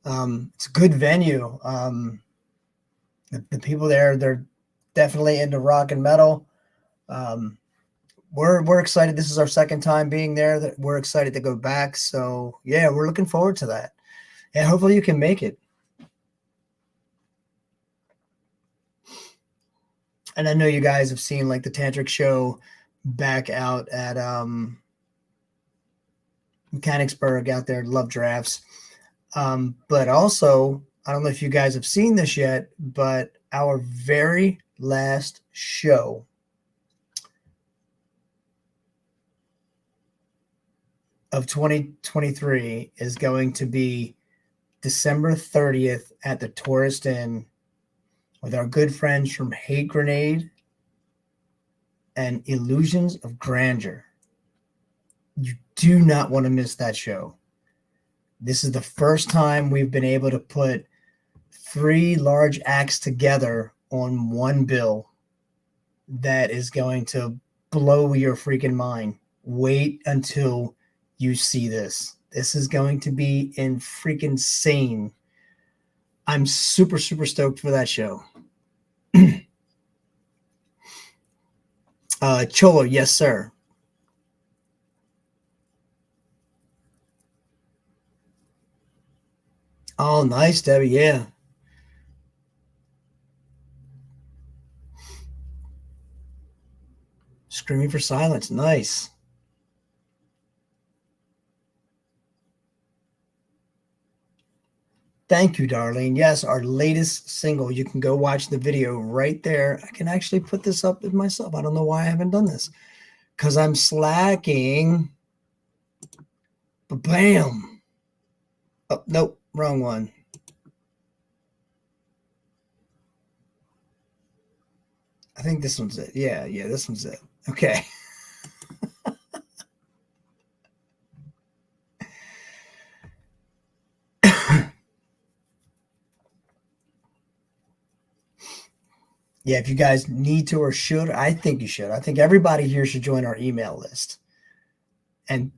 It's a good venue. The people there, they're definitely into rock and metal. Um, we're excited. This is our second time being there. That we're excited to go back. So yeah, we're looking forward to that. And hopefully you can make it. And I know you guys have seen like the Tantric show back out at Mechanicsburg out there, Love Drafts. But also, I don't know if you guys have seen this yet, but our very last show of 2023 is going to be December 30th at the Tourist Inn with our good friends from Hate Grenade and Illusions of Grandeur. You do not want to miss that show. This is the first time we've been able to put 3 large acts together on one bill that is going to blow your freaking mind. Wait until you see this. This is going to be in freaking insane. I'm super, super stoked for that show. Cholo, yes, sir. Oh, nice, Debbie. Yeah. Screaming for Silence. Nice. Thank you, Darlene. Yes, our latest single. You can go watch the video right there. I can actually put this up myself. I don't know why I haven't done this because I'm slacking. Bam. Oh, nope, wrong one. I think this one's it. Yeah, this one's it. Okay. Yeah, if you guys need to or should, I think you should. I think everybody here should join our email list. And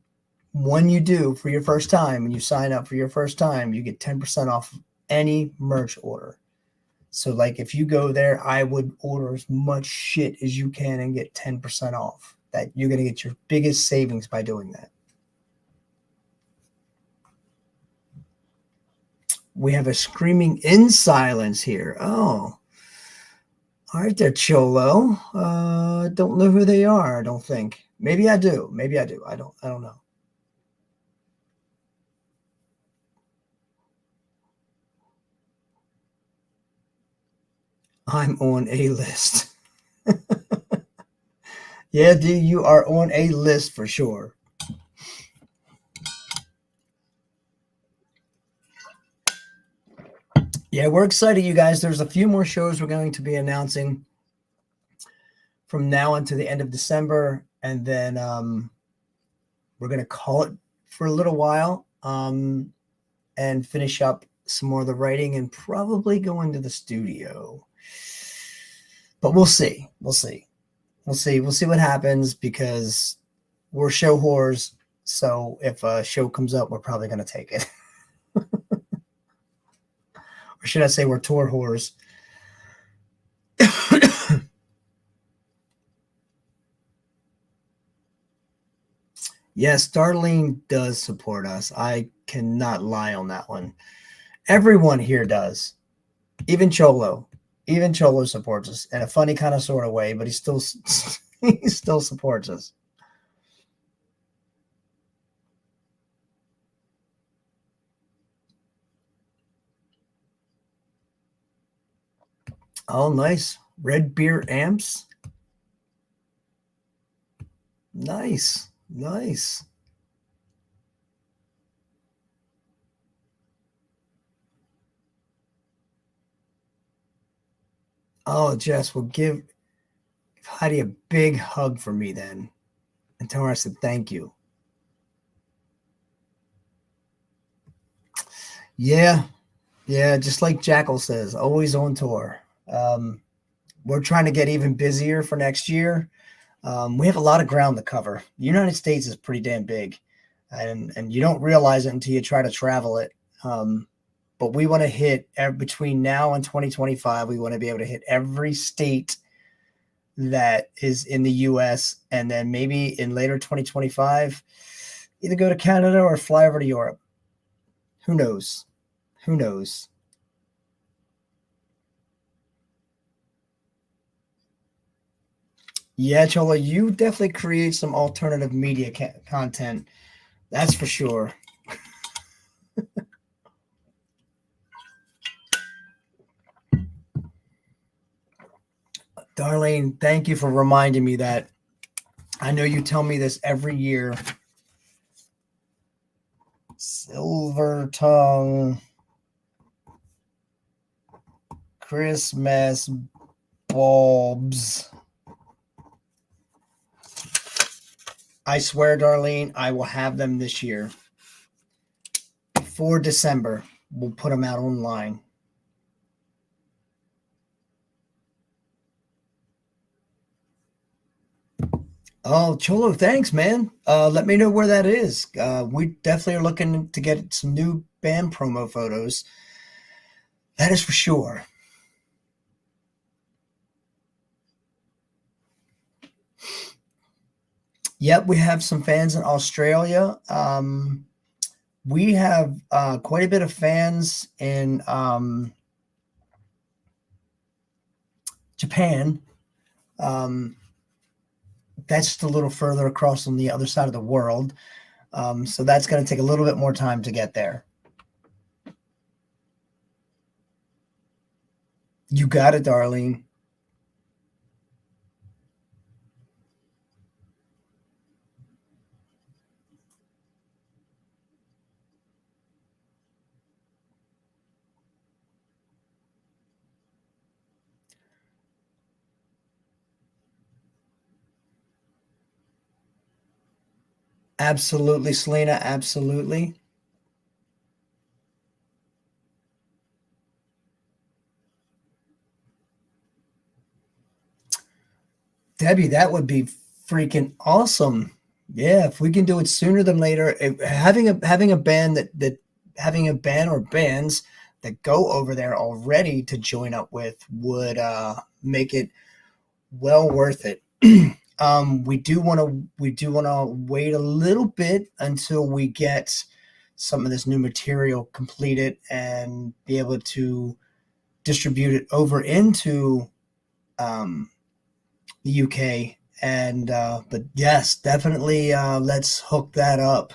when you do for your first time, when you sign up for your first time, you get 10% off any merch order. So, like, if you go there, I would order as much shit as you can and get 10% off. That you're going to get your biggest savings by doing that. We have a Screaming in Silence here. Oh, all right, there, Cholo. Don't know who they are. I don't think. Maybe I do. Maybe I do. I don't know. I'm on a list. Yeah, dude, you are on a list for sure. Yeah, we're excited, you guys. There's a few more shows we're going to be announcing from now until the end of December, and then we're going to call it for a little while and finish up some more of the writing and probably go into the studio. But we'll see. We'll see. We'll see. We'll see what happens because we're show whores. So if a show comes up, we're probably going to take it. Or should I say we're tour whores? Yes, Darlene does support us. I cannot lie on that one. Everyone here does. Even Cholo. Even Cholo supports us in a funny kind of sort of way, but he still he still supports us. Oh, nice. Red beer amps. Nice. Nice. Oh, Jess, will give Heidi a big hug for me then. And tell her I said thank you. Yeah. Yeah. Just like Jackal says, always on tour. We're trying to get even busier for next year. We have a lot of ground to cover. The United States is pretty damn big, and you don't realize it until you try to travel it. But we want to hit between now and 2025. We want to be able to hit every state that is in the U.S. and then maybe in later 2025, either go to Canada or fly over to Europe. Who knows? Who knows? Yeah, Chola, you definitely create some alternative media content. That's for sure. Darlene, thank you for reminding me that. I know you tell me this every year. Silver tongue Christmas bulbs. I swear, Darlene, I will have them this year. Before December, we'll put them out online. Oh, Cholo, thanks, man. Let me know where that is. We definitely are looking to get some new band promo photos. That is for sure. Yep, we have some fans in Australia. We have quite a bit of fans in Japan. That's just a little further across on the other side of the world. So that's going to take a little bit more time to get there. You got it, Darlene. Absolutely, Selena. Absolutely. Debbie, that would be freaking awesome. Yeah, if we can do it sooner than later, having a band that having a band or bands that go over there already to join up with would make it well worth it. We do want to wait a little bit until we get some of this new material completed and be able to distribute it over into um, the UK. And but yes, definitely let's hook that up.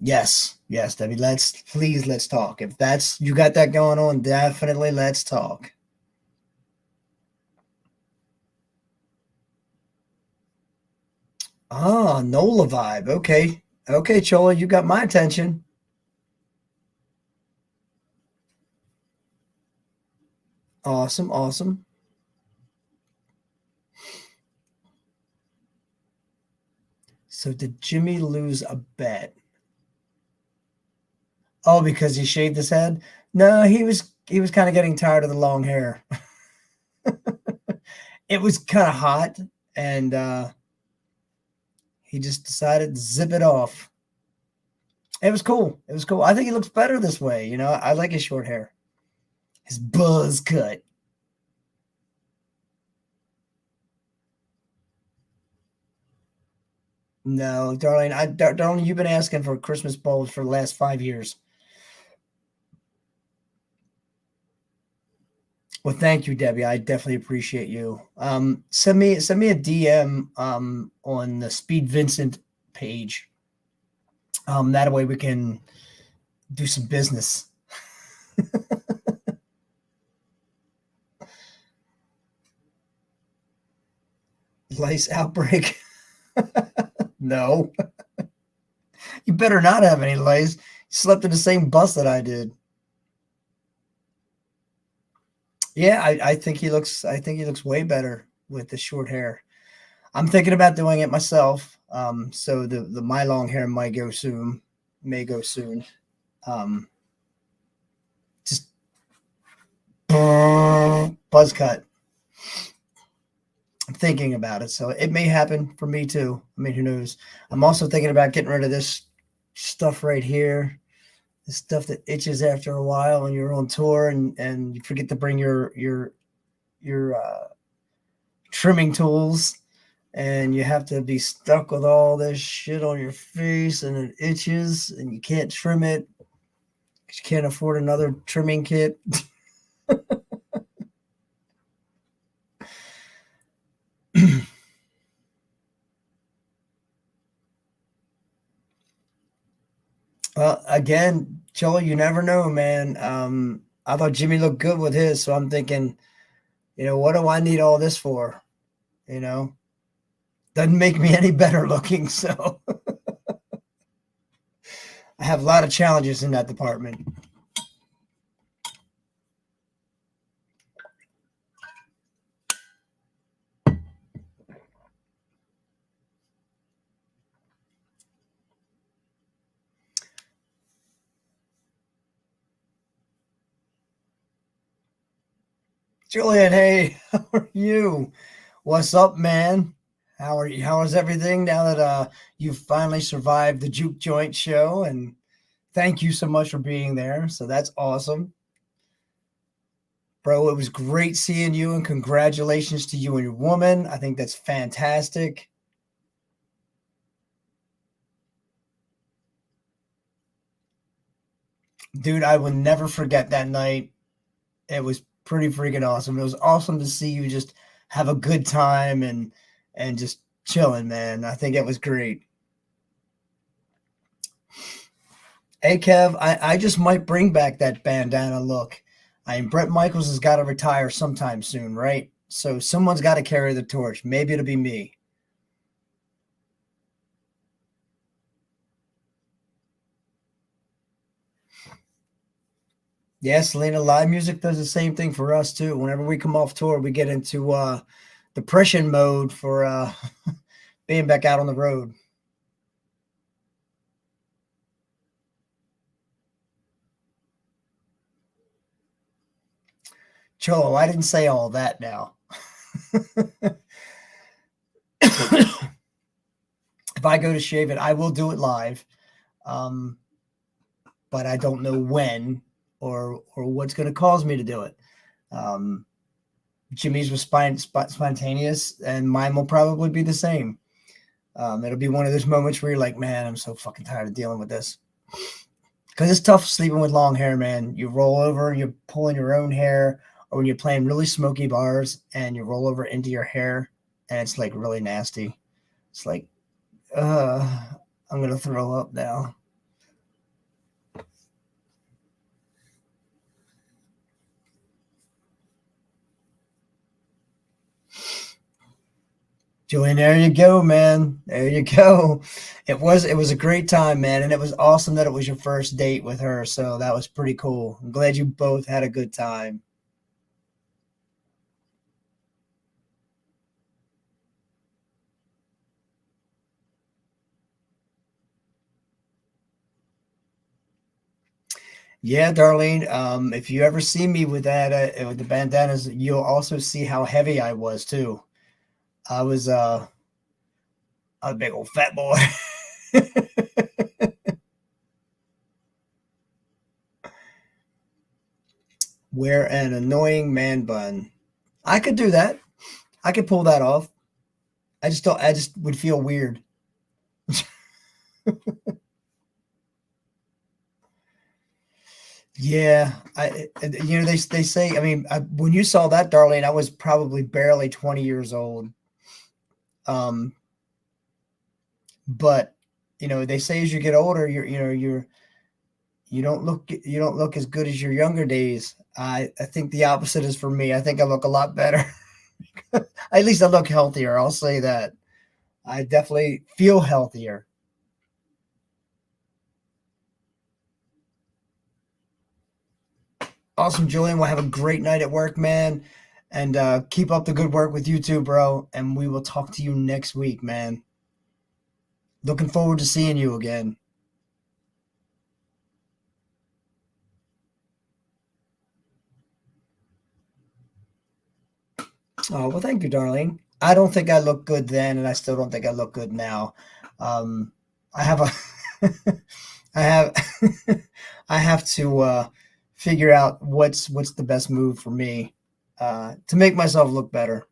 Yes, Debbie. Let's talk. If that's you got that going on, definitely let's talk. Ah, Nola vibe. Okay, Chola, you got my attention. Awesome, awesome. So did Jimmy lose a bet? Oh, because he shaved his head? No, he was kind of getting tired of the long hair. It was kind of hot, and he just decided to zip it off. It was cool. It was cool. I think he looks better this way. I like his short hair, his buzz cut. No, darling, darling, you've been asking for Christmas bulbs for the last 5 years. Well, thank you, Debbie. I definitely appreciate you. Send me a DM on the Speed Vincent page. That way we can do some business. Lice outbreak? No, you better not have any lice. You slept in the same bus that I did. Yeah, I think he looks. I think he looks way better with the short hair. I'm thinking about doing it myself. So the my long hair might go soon. May go soon. Um, just buzz cut. thinking about it. So it may happen for me too. I mean, who knows? I'm also thinking about getting rid of this stuff right here. This stuff that itches after a while when you're on tour and you forget to bring your trimming tools and you have to be stuck with all this shit on your face and it itches and you can't trim it because you can't afford another trimming kit. Well, again, Joel, you never know, man. I thought Jimmy looked good with his, so I'm thinking, what do I need all this for? You know, doesn't make me any better looking. So I have a lot of challenges in that department. Julian, hey, how are you? What's up, man? How are you? How is everything now that you've finally survived the Juke Joint show? And thank you so much for being there. So that's awesome. Bro, it was great seeing you and congratulations to you and your woman. I think that's fantastic. Dude, I will never forget that night. It was pretty freaking awesome. It was awesome to see you just have a good time and just chilling, man. I think it was great. Hey Kev, I just might bring back that bandana look. I mean, Brett Michaels has got to retire sometime soon, right? So someone's got to carry the torch. Maybe it'll be me. Yeah, Selena, live music does the same thing for us too. Whenever we come off tour, we get into depression mode for being back out on the road. Cholo, I didn't say all that now. If I go to shave it, I will do it live. Um, but I don't know when or what's going to cause me to do it. Um, Jimmy's was spontaneous, and mine will probably be the same. It'll be one of those moments where you're like, man, I'm so fucking tired of dealing with this. Because it's tough sleeping with long hair, man. You roll over, you're pulling your own hair, or when you're playing really smoky bars and you roll over into your hair, and it's like really nasty. It's like, I'm gonna throw up now. Julian, there you go, man. There you go. It was a great time, man, and it was awesome that it was your first date with her. So that was pretty cool. I'm glad you both had a good time. Yeah, Darlene. If you ever see me with that with the bandanas, you'll also see how heavy I was too. I was a big old fat boy. Wear an annoying man bun. I could do that. I could pull that off. I just don't. I just would feel weird. Yeah, they say. I mean, when you saw that, Darlene, I was probably barely 20 years old. Um, but they say as you get older, you don't look as good as your younger days. I think the opposite is for me. I think I look a lot better. At least I look healthier. I'll say that. I definitely feel healthier. Awesome, Julian. We'll have a great night at work, man. And keep up the good work with you too, bro. And we will talk to you next week, man. Looking forward to seeing you again. Oh, well, thank you, darling. I don't think I looked good then, and I still don't think I look good now. Um, I have a, I have, I have to figure out what's the best move for me to make myself look better.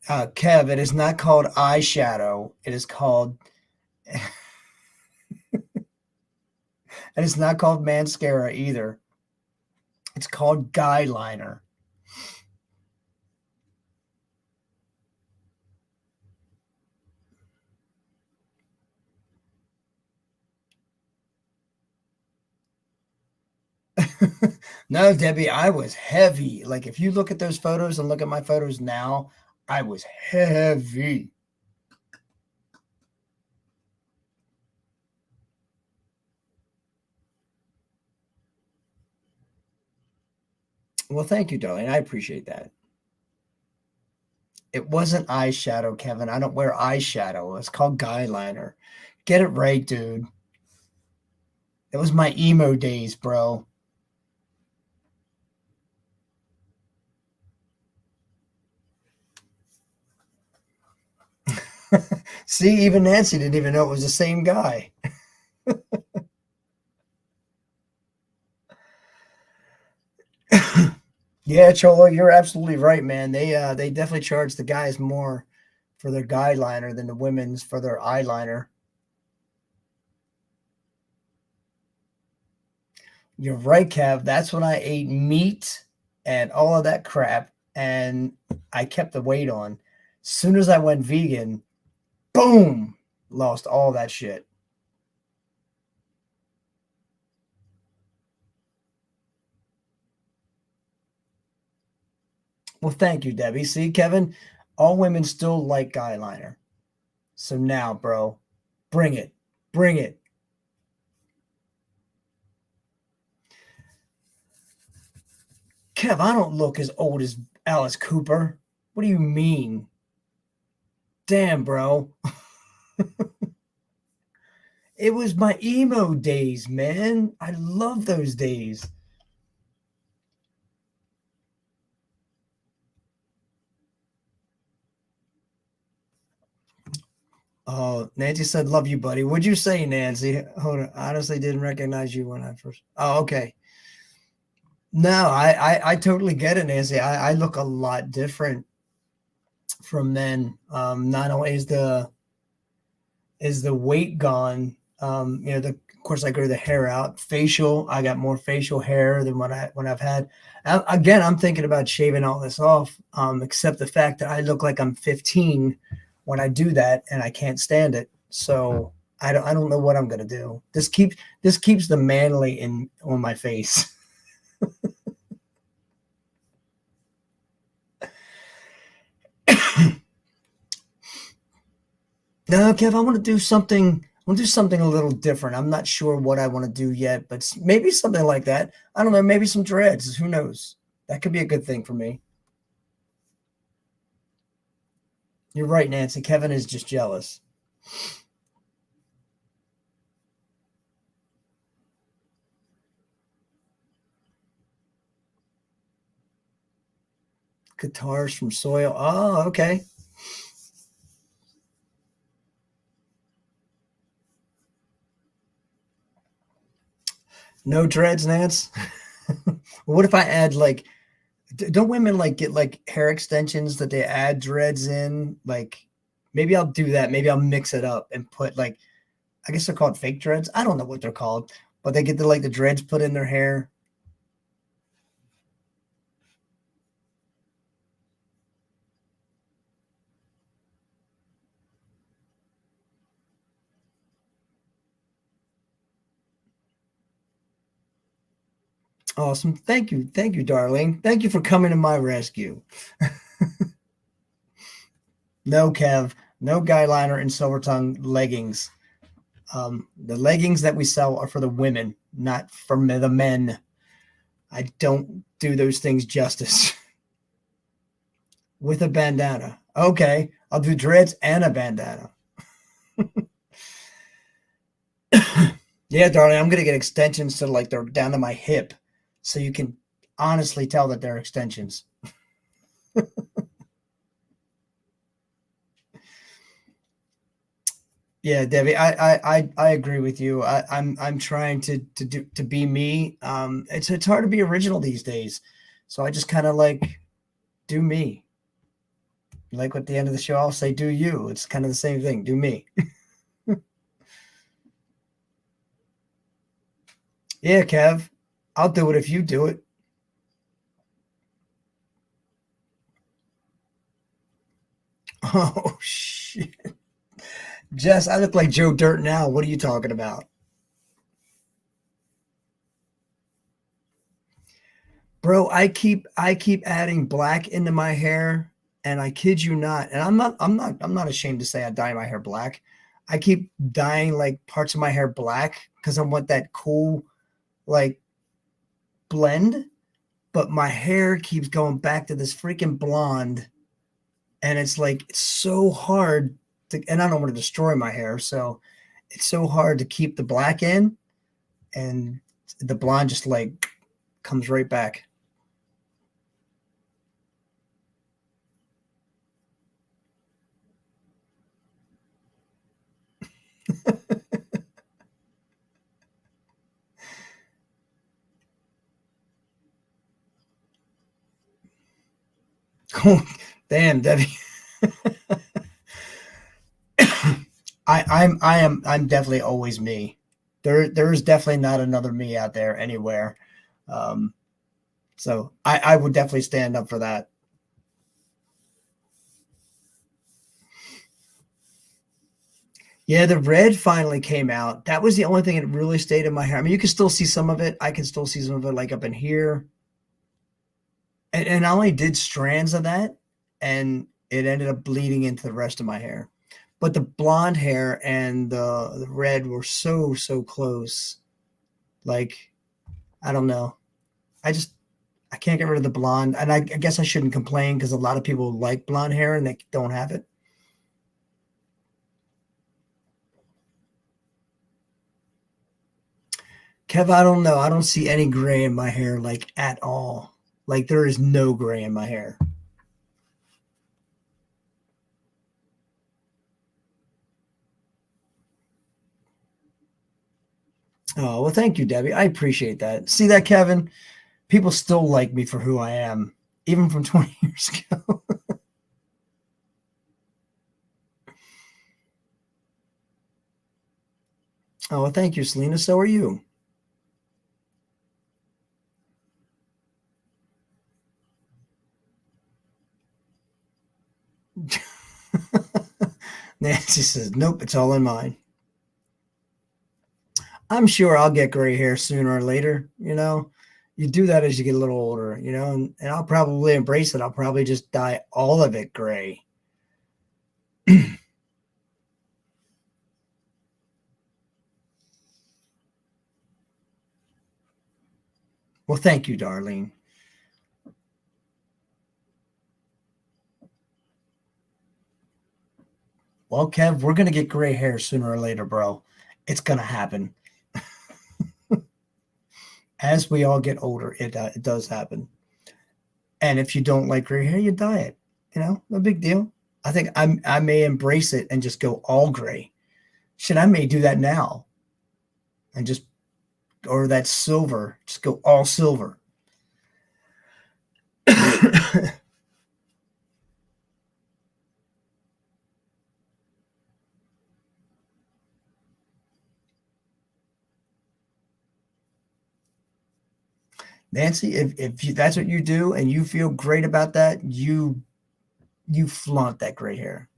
Kev, it is not called eyeshadow. It is called, and it's not called mascara either. It's called guy liner. No, Debbie, I was heavy. Like if you look at those photos and look at my photos now, I was heavy. Well, thank you, darling. I appreciate that. It wasn't eyeshadow, Kevin. I don't wear eyeshadow. It's called guy liner. Get it right, dude. It was my emo days, bro. See, even Nancy didn't even know it was the same guy. Yeah, Cholo, you're absolutely right, man. They definitely charge the guys more for their guy liner than the women's for their eyeliner. You're right, Kev. That's when I ate meat and all of that crap, and I kept the weight on. Soon as I went vegan, boom, lost all that shit. Well, thank you, Debbie. See, Kevin, all women still like guy liner. So now, bro, bring it. Bring it. Kev, I don't look as old as Alice Cooper. What do you mean? Damn, bro. It was my emo days, man. I love those days. Oh, Nancy said, "Love you, buddy." What'd you say, Nancy? Hold on. I honestly didn't recognize you when I first. Oh, okay. No, I totally get it, Nancy. I look a lot different from men. Not only is the weight gone, of course I grew the hair out. Facial, I got more facial hair than what I've had. Again, I'm thinking about shaving all this off. Except the fact that I look like I'm 15 when I do that, and I can't stand it. So I don't know what I'm gonna do. This keeps the manly in on my face. No, Kev, I want to do something. I want to do something a little different. I'm not sure what I want to do yet, but maybe something like that. I don't know. Maybe some dreads. Who knows? That could be a good thing for me. You're right, Nancy. Kevin is just jealous. Guitars from Soil. Oh, okay. No dreads, Nance. What if I add like? Don't women like get like hair extensions that they add dreads in? Like, maybe I'll do that. Maybe I'll mix it up and put like, I guess they're called fake dreads. I don't know what they're called, but they get the dreads put in their hair. Awesome. Thank you. Thank you, darling. Thank you for coming to my rescue. No, Kev. No guy liner and silver tongue leggings. The leggings that we sell are for the women, not for the men. I don't do those things justice. With a bandana. Okay. I'll do dreads and a bandana. Yeah, darling. I'm going to get extensions to like they're down to my hip so you can honestly tell that they're extensions. Yeah, Debbie, I agree with you. I'm trying to be me. It's hard to be original these days, so I just kind of like do me. Like at the end of the show, I'll say "do you." It's kind of the same thing. Do me. Yeah, Kev, I'll do it if you do it. Oh shit, Jess, I look like Joe Dirt now. What are you talking about, bro? I keep adding black into my hair, and I kid you not. And I'm not ashamed to say I dye my hair black. I keep dyeing like parts of my hair black because I want that cool like blend. But my hair keeps going back to this freaking blonde, and it's like it's so hard to. And I don't want to destroy my hair, so it's so hard to keep the black in, and the blonde just like comes right back. Oh, damn, Debbie. I'm definitely always me. There is definitely not another me out there anywhere. Um, so I would definitely stand up for that. Yeah, the red finally came out. That was the only thing that really stayed in my hair. I mean, you can still see some of it. I can still see some of it like up in here. And I only did strands of that, and it ended up bleeding into the rest of my hair. But the blonde hair and the red were so close. Like, I don't know. I just I can't get rid of the blonde, and I guess I shouldn't complain because a lot of people like blonde hair and they don't have it. Kev, I don't know. I don't see any gray in my hair like at all. Like there is no gray in my hair. Oh, well, thank you, Debbie. I appreciate that. See that, Kevin? People still like me for who I am, even from 20 years ago. Oh, well, thank you, Selena. So are you. Nancy says, nope, it's all in mine. I'm sure I'll get gray hair sooner or later. You do that as you get a little older, and I'll probably embrace it. I'll probably just dye all of it gray. Well, thank you, Darlene. Well, Kev, we're going to get gray hair sooner or later, bro. It's going to happen. As we all get older, it does happen. And if you don't like gray hair, you dye it. No big deal. I think I may embrace it and just go all gray. Shit, I may do that now and just or that silver, just go all silver. Nancy, if that's what you do and you feel great about that, you flaunt that gray hair.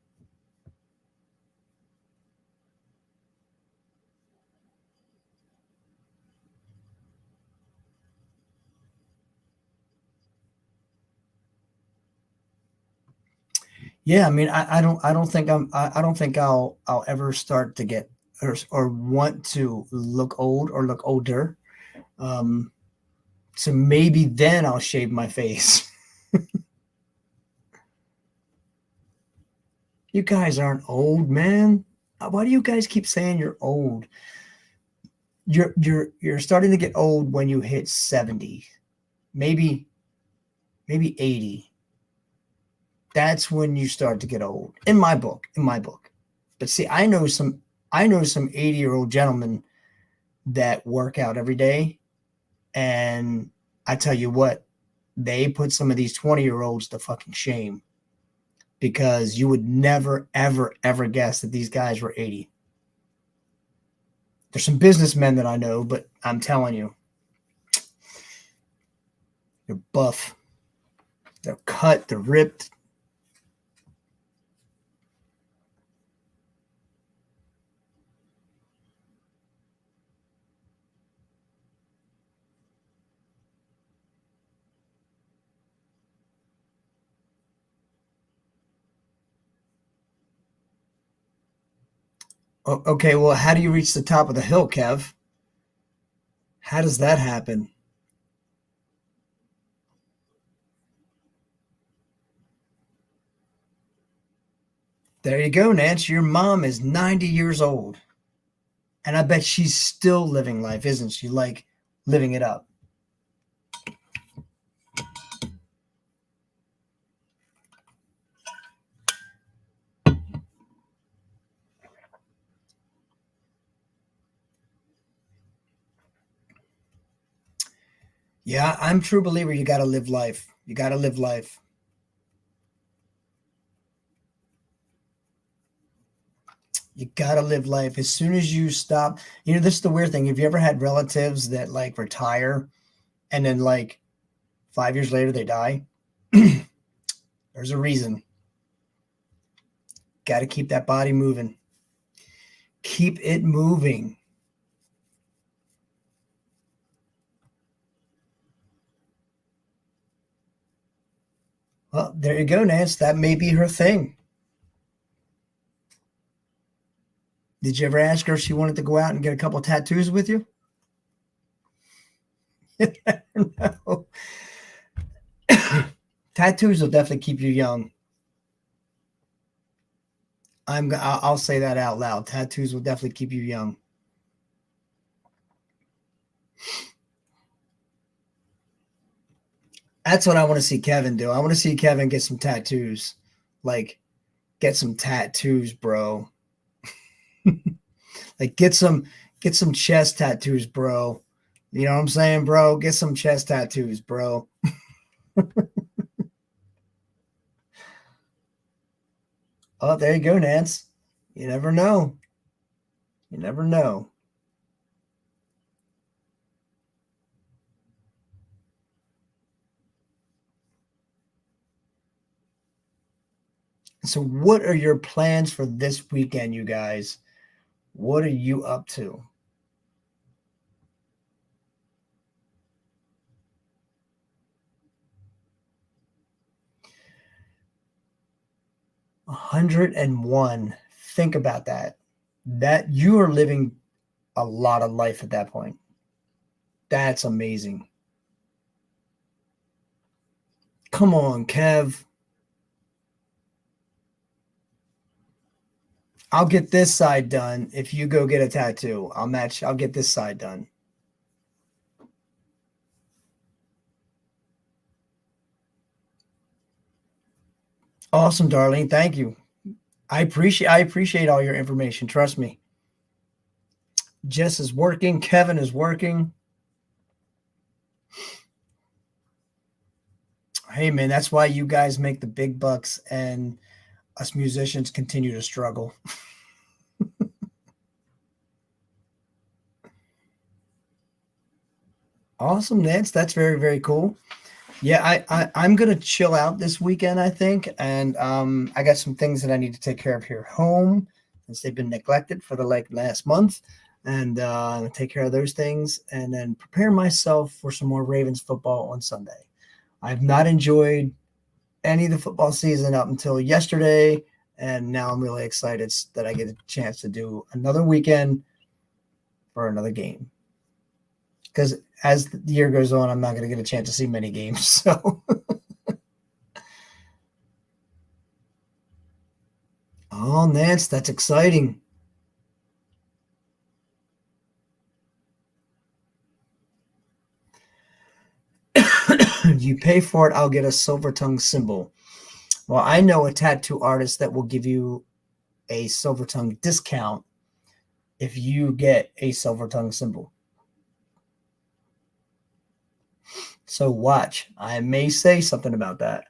Yeah, I mean, I don't think I'll ever start to get or want to look old or look older. Um, so maybe then I'll shave my face. You guys aren't old, man. Why do you guys keep saying you're old? You're starting to get old when you hit 70. maybe 80. That's when you start to get old. In my book. But see, I know some 80-year-old gentlemen that work out every day, and I tell you what, they put some of these 20-year-olds to fucking shame, because you would never, ever, ever guess that these guys were 80. There's some businessmen that I know, but I'm telling you, they're buff. They're cut. They're ripped. Okay, well, how do you reach the top of the hill, Kev? How does that happen? There you go, Nance. Your mom is 90 years old. And I bet she's still living life, isn't she? Like, living it up. Yeah, I'm a true believer. You got to live life. You got to live life. You got to live life. As soon as you stop, this is the weird thing. Have you ever had relatives that like retire and then like 5 years later they die? There's a reason. Got to keep that body moving. Keep it moving. Well, there you go, Nance. That may be her thing. Did you ever ask her if she wanted to go out and get a couple of tattoos with you? No. Tattoos will definitely keep you young. I'll say that out loud. Tattoos will definitely keep you young. That's what I want to see Kevin do. I want to see Kevin get some tattoos. Like, get some tattoos, bro. Like, get some chest tattoos, bro. You know what I'm saying, bro? Get some chest tattoos, bro. Oh, there you go, Nance. You never know. You never know. So, what are your plans for this weekend, you guys? What are you up to? $101. Think about that. That you are living a lot of life at that point. That's amazing. Come on, Kev. I'll get this side done if you go get a tattoo. I'll get this side done. Awesome, Darlene. Thank you. I appreciate all your information. Trust me. Jess is working. Kevin is working. Hey man, that's why you guys make the big bucks and us musicians continue to struggle. Awesome, Nance. That's very, very cool. Yeah, I'm gonna chill out this weekend, I think, and I got some things that I need to take care of here at home since they've been neglected for the like last month, and take care of those things, and then prepare myself for some more Ravens football on Sunday. I've not enjoyed any of the football season up until yesterday, and now I'm really excited that I get a chance to do another weekend for another game. Because as the year goes on, I'm not going to get a chance to see many games. So, oh, Nance, that's exciting. You pay for it, I'll get a silver tongue symbol. Well, I know a tattoo artist that will give you a silver tongue discount if you get a silver tongue symbol. So watch. I may say something about that.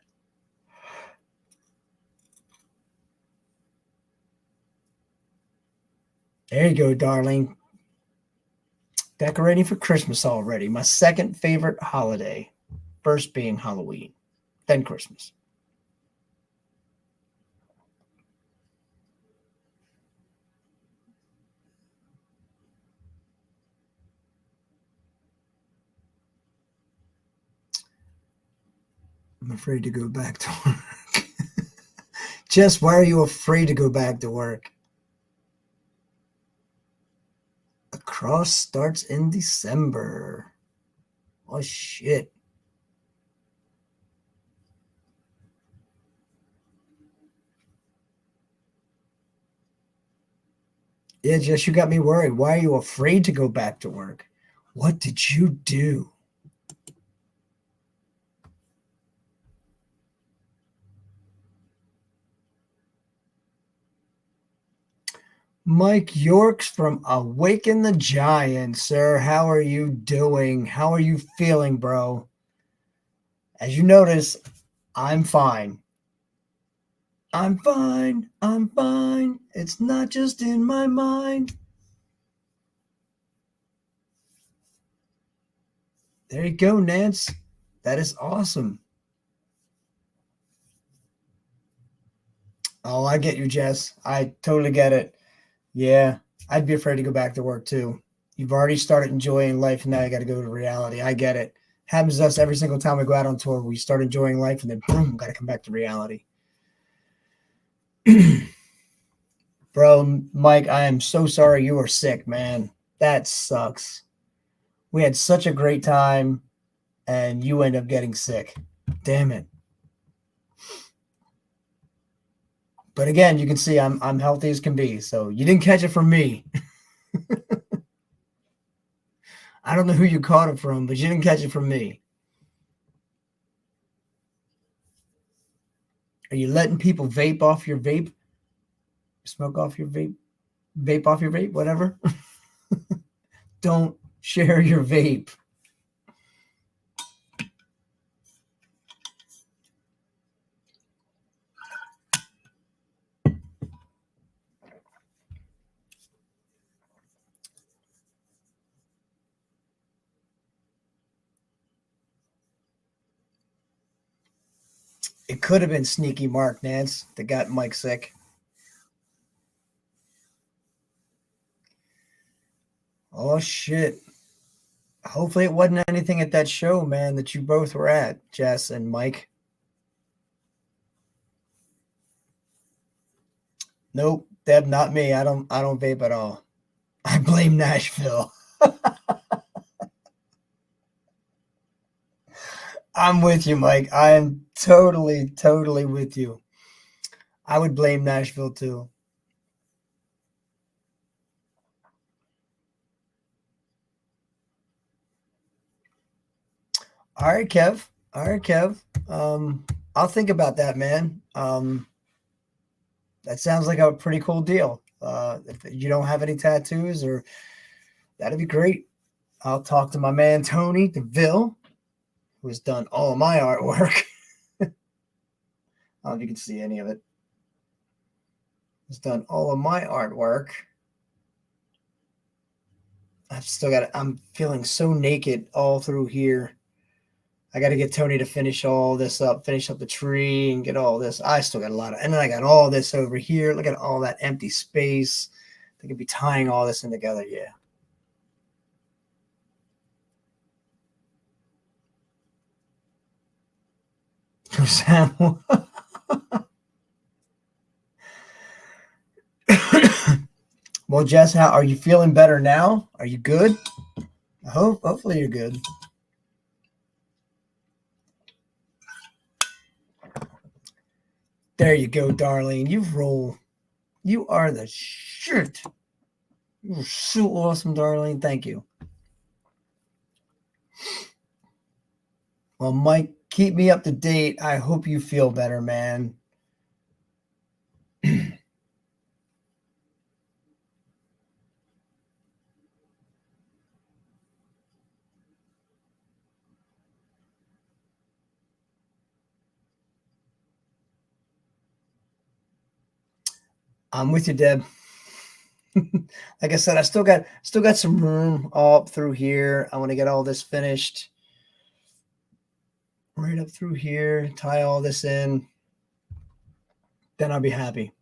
There you go, darling. Decorating for Christmas already. My second favorite holiday. First being Halloween, then Christmas. I'm afraid to go back to work. Jess, why are you afraid to go back to work? A cross starts in December. Oh, shit. Yeah, Jess, you got me worried. Why are you afraid to go back to work? What did you do? Mike Yorks from Awaken the Giant, sir. How are you doing? How are you feeling, bro? As you notice, I'm fine. I'm fine. I'm fine. It's not just in my mind. There you go, Nance. That is awesome. Oh, I get you, Jess. I totally get it. Yeah, I'd be afraid to go back to work too. You've already started enjoying life, and now you got to go to reality. I get it. Happens to us every single time we go out on tour. We start enjoying life, and then boom, got to come back to reality. Bro, Mike, I am so sorry you were sick, man. That sucks. We had such a great time, and you end up getting sick. Damn it. But again, you can see I'm healthy as can be. So you didn't catch it from me. I don't know who you caught it from, but you didn't catch it from me. Are you letting people vape off your vape? Smoke off your vape? Vape off your vape? Whatever. Don't share your vape. It could have been Sneaky Mark, Nance, that got Mike sick. Oh, shit. Hopefully it wasn't anything at that show, man, that you both were at, Jess and Mike. Nope, Deb, not me. I don't vape at all. I blame Nashville. I'm with you, Mike. I am totally with you. I would blame Nashville too. All right, Kev. All right, Kev. I'll think about that, man. That sounds like a pretty cool deal. If you don't have any tattoos, or that'd be great. I'll talk to my man Tony DeVille, who has done all of my artwork. I don't know if you can see any of it. He's done all of my artwork. I've still got it. I'm feeling so naked all through here. I got to get Tony to finish all this up, finish up the tree and get all this. I still got a lot of, and then I got all this over here. Look at all that empty space. They could be tying all this in together. Yeah. Sam. Well, Jess, how are you feeling better now? Are you good? Hopefully you're good. There you go, Darlene. You roll. You are the shit. You're so awesome, Darlene. Thank you. Well, Mike, keep me up to date. I hope you feel better, man. I'm with you, Deb. Like I said, I still got some room all up through here. I want to get all this finished. Right up through here, tie all this in. Then I'll be happy.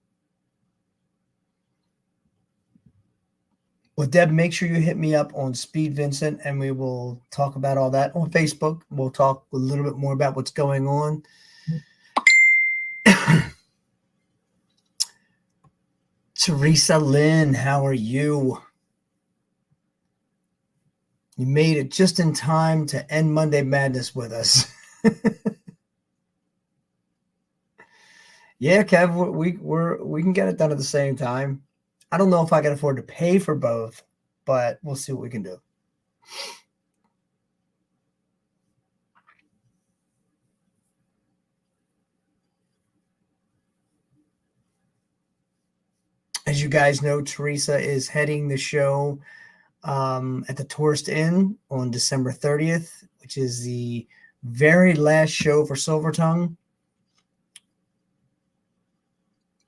Well, Deb, make sure you hit me up on Speed Vincent and we will talk about all that on Facebook. We'll talk a little bit more about what's going on. Teresa Lynn, how are you? You made it just in time to end Monday Madness with us. Yeah, Kev, we can get it done at the same time. I don't know if I can afford to pay for both, but we'll see what we can do. As you guys know, Teresa is heading the show at the Tourist Inn on December 30th, which is the very last show for Silver Tongue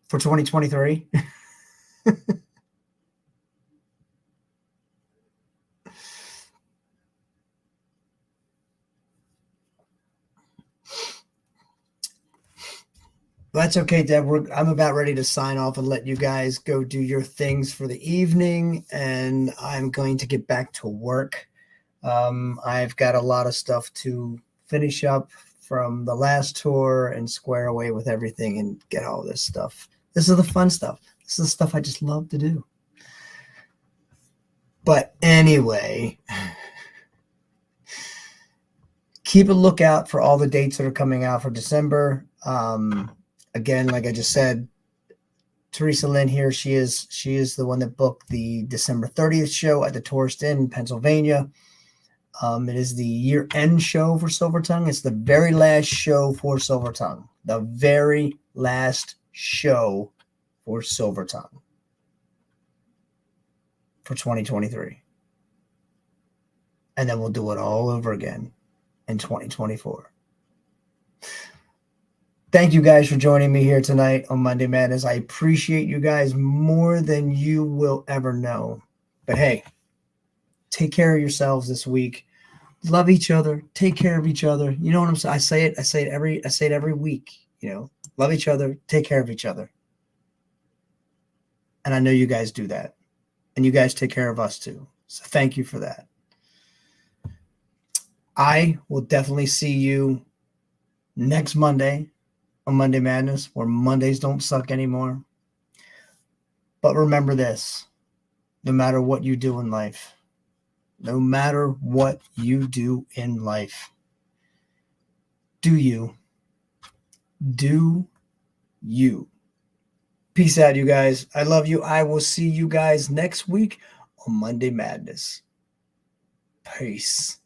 for 2023. That's okay, Deb. I'm about ready to sign off and let you guys go do your things for the evening, and I'm going to get back to work. I've got a lot of stuff to finish up from the last tour and square away with everything and get all this stuff. This is the fun stuff. This is the stuff I just love to do. But anyway, keep a lookout for all the dates that are coming out for December. Again, like I just said, Teresa Lynn here, she is the one that booked the December 30th show at the Tourist Inn in Pennsylvania. It is the year-end show for Silver Tongue. It's the very last show for Silver Tongue. The very last show for Silver Tongue for 2023. And then we'll do it all over again in 2024. Thank you guys for joining me here tonight on Monday Madness. I appreciate you guys more than you will ever know. But hey, take care of yourselves this week. Love each other. Take care of each other. You know what I'm saying? I say it every week. You know, love each other. Take care of each other. And I know you guys do that. And you guys take care of us too. So thank you for that. I will definitely see you next Monday on Monday Madness, where Mondays don't suck anymore. But remember this, no matter what you do in life, do you. Do you. Peace out, you guys. I love you. I will see you guys next week on Monday Madness. Peace.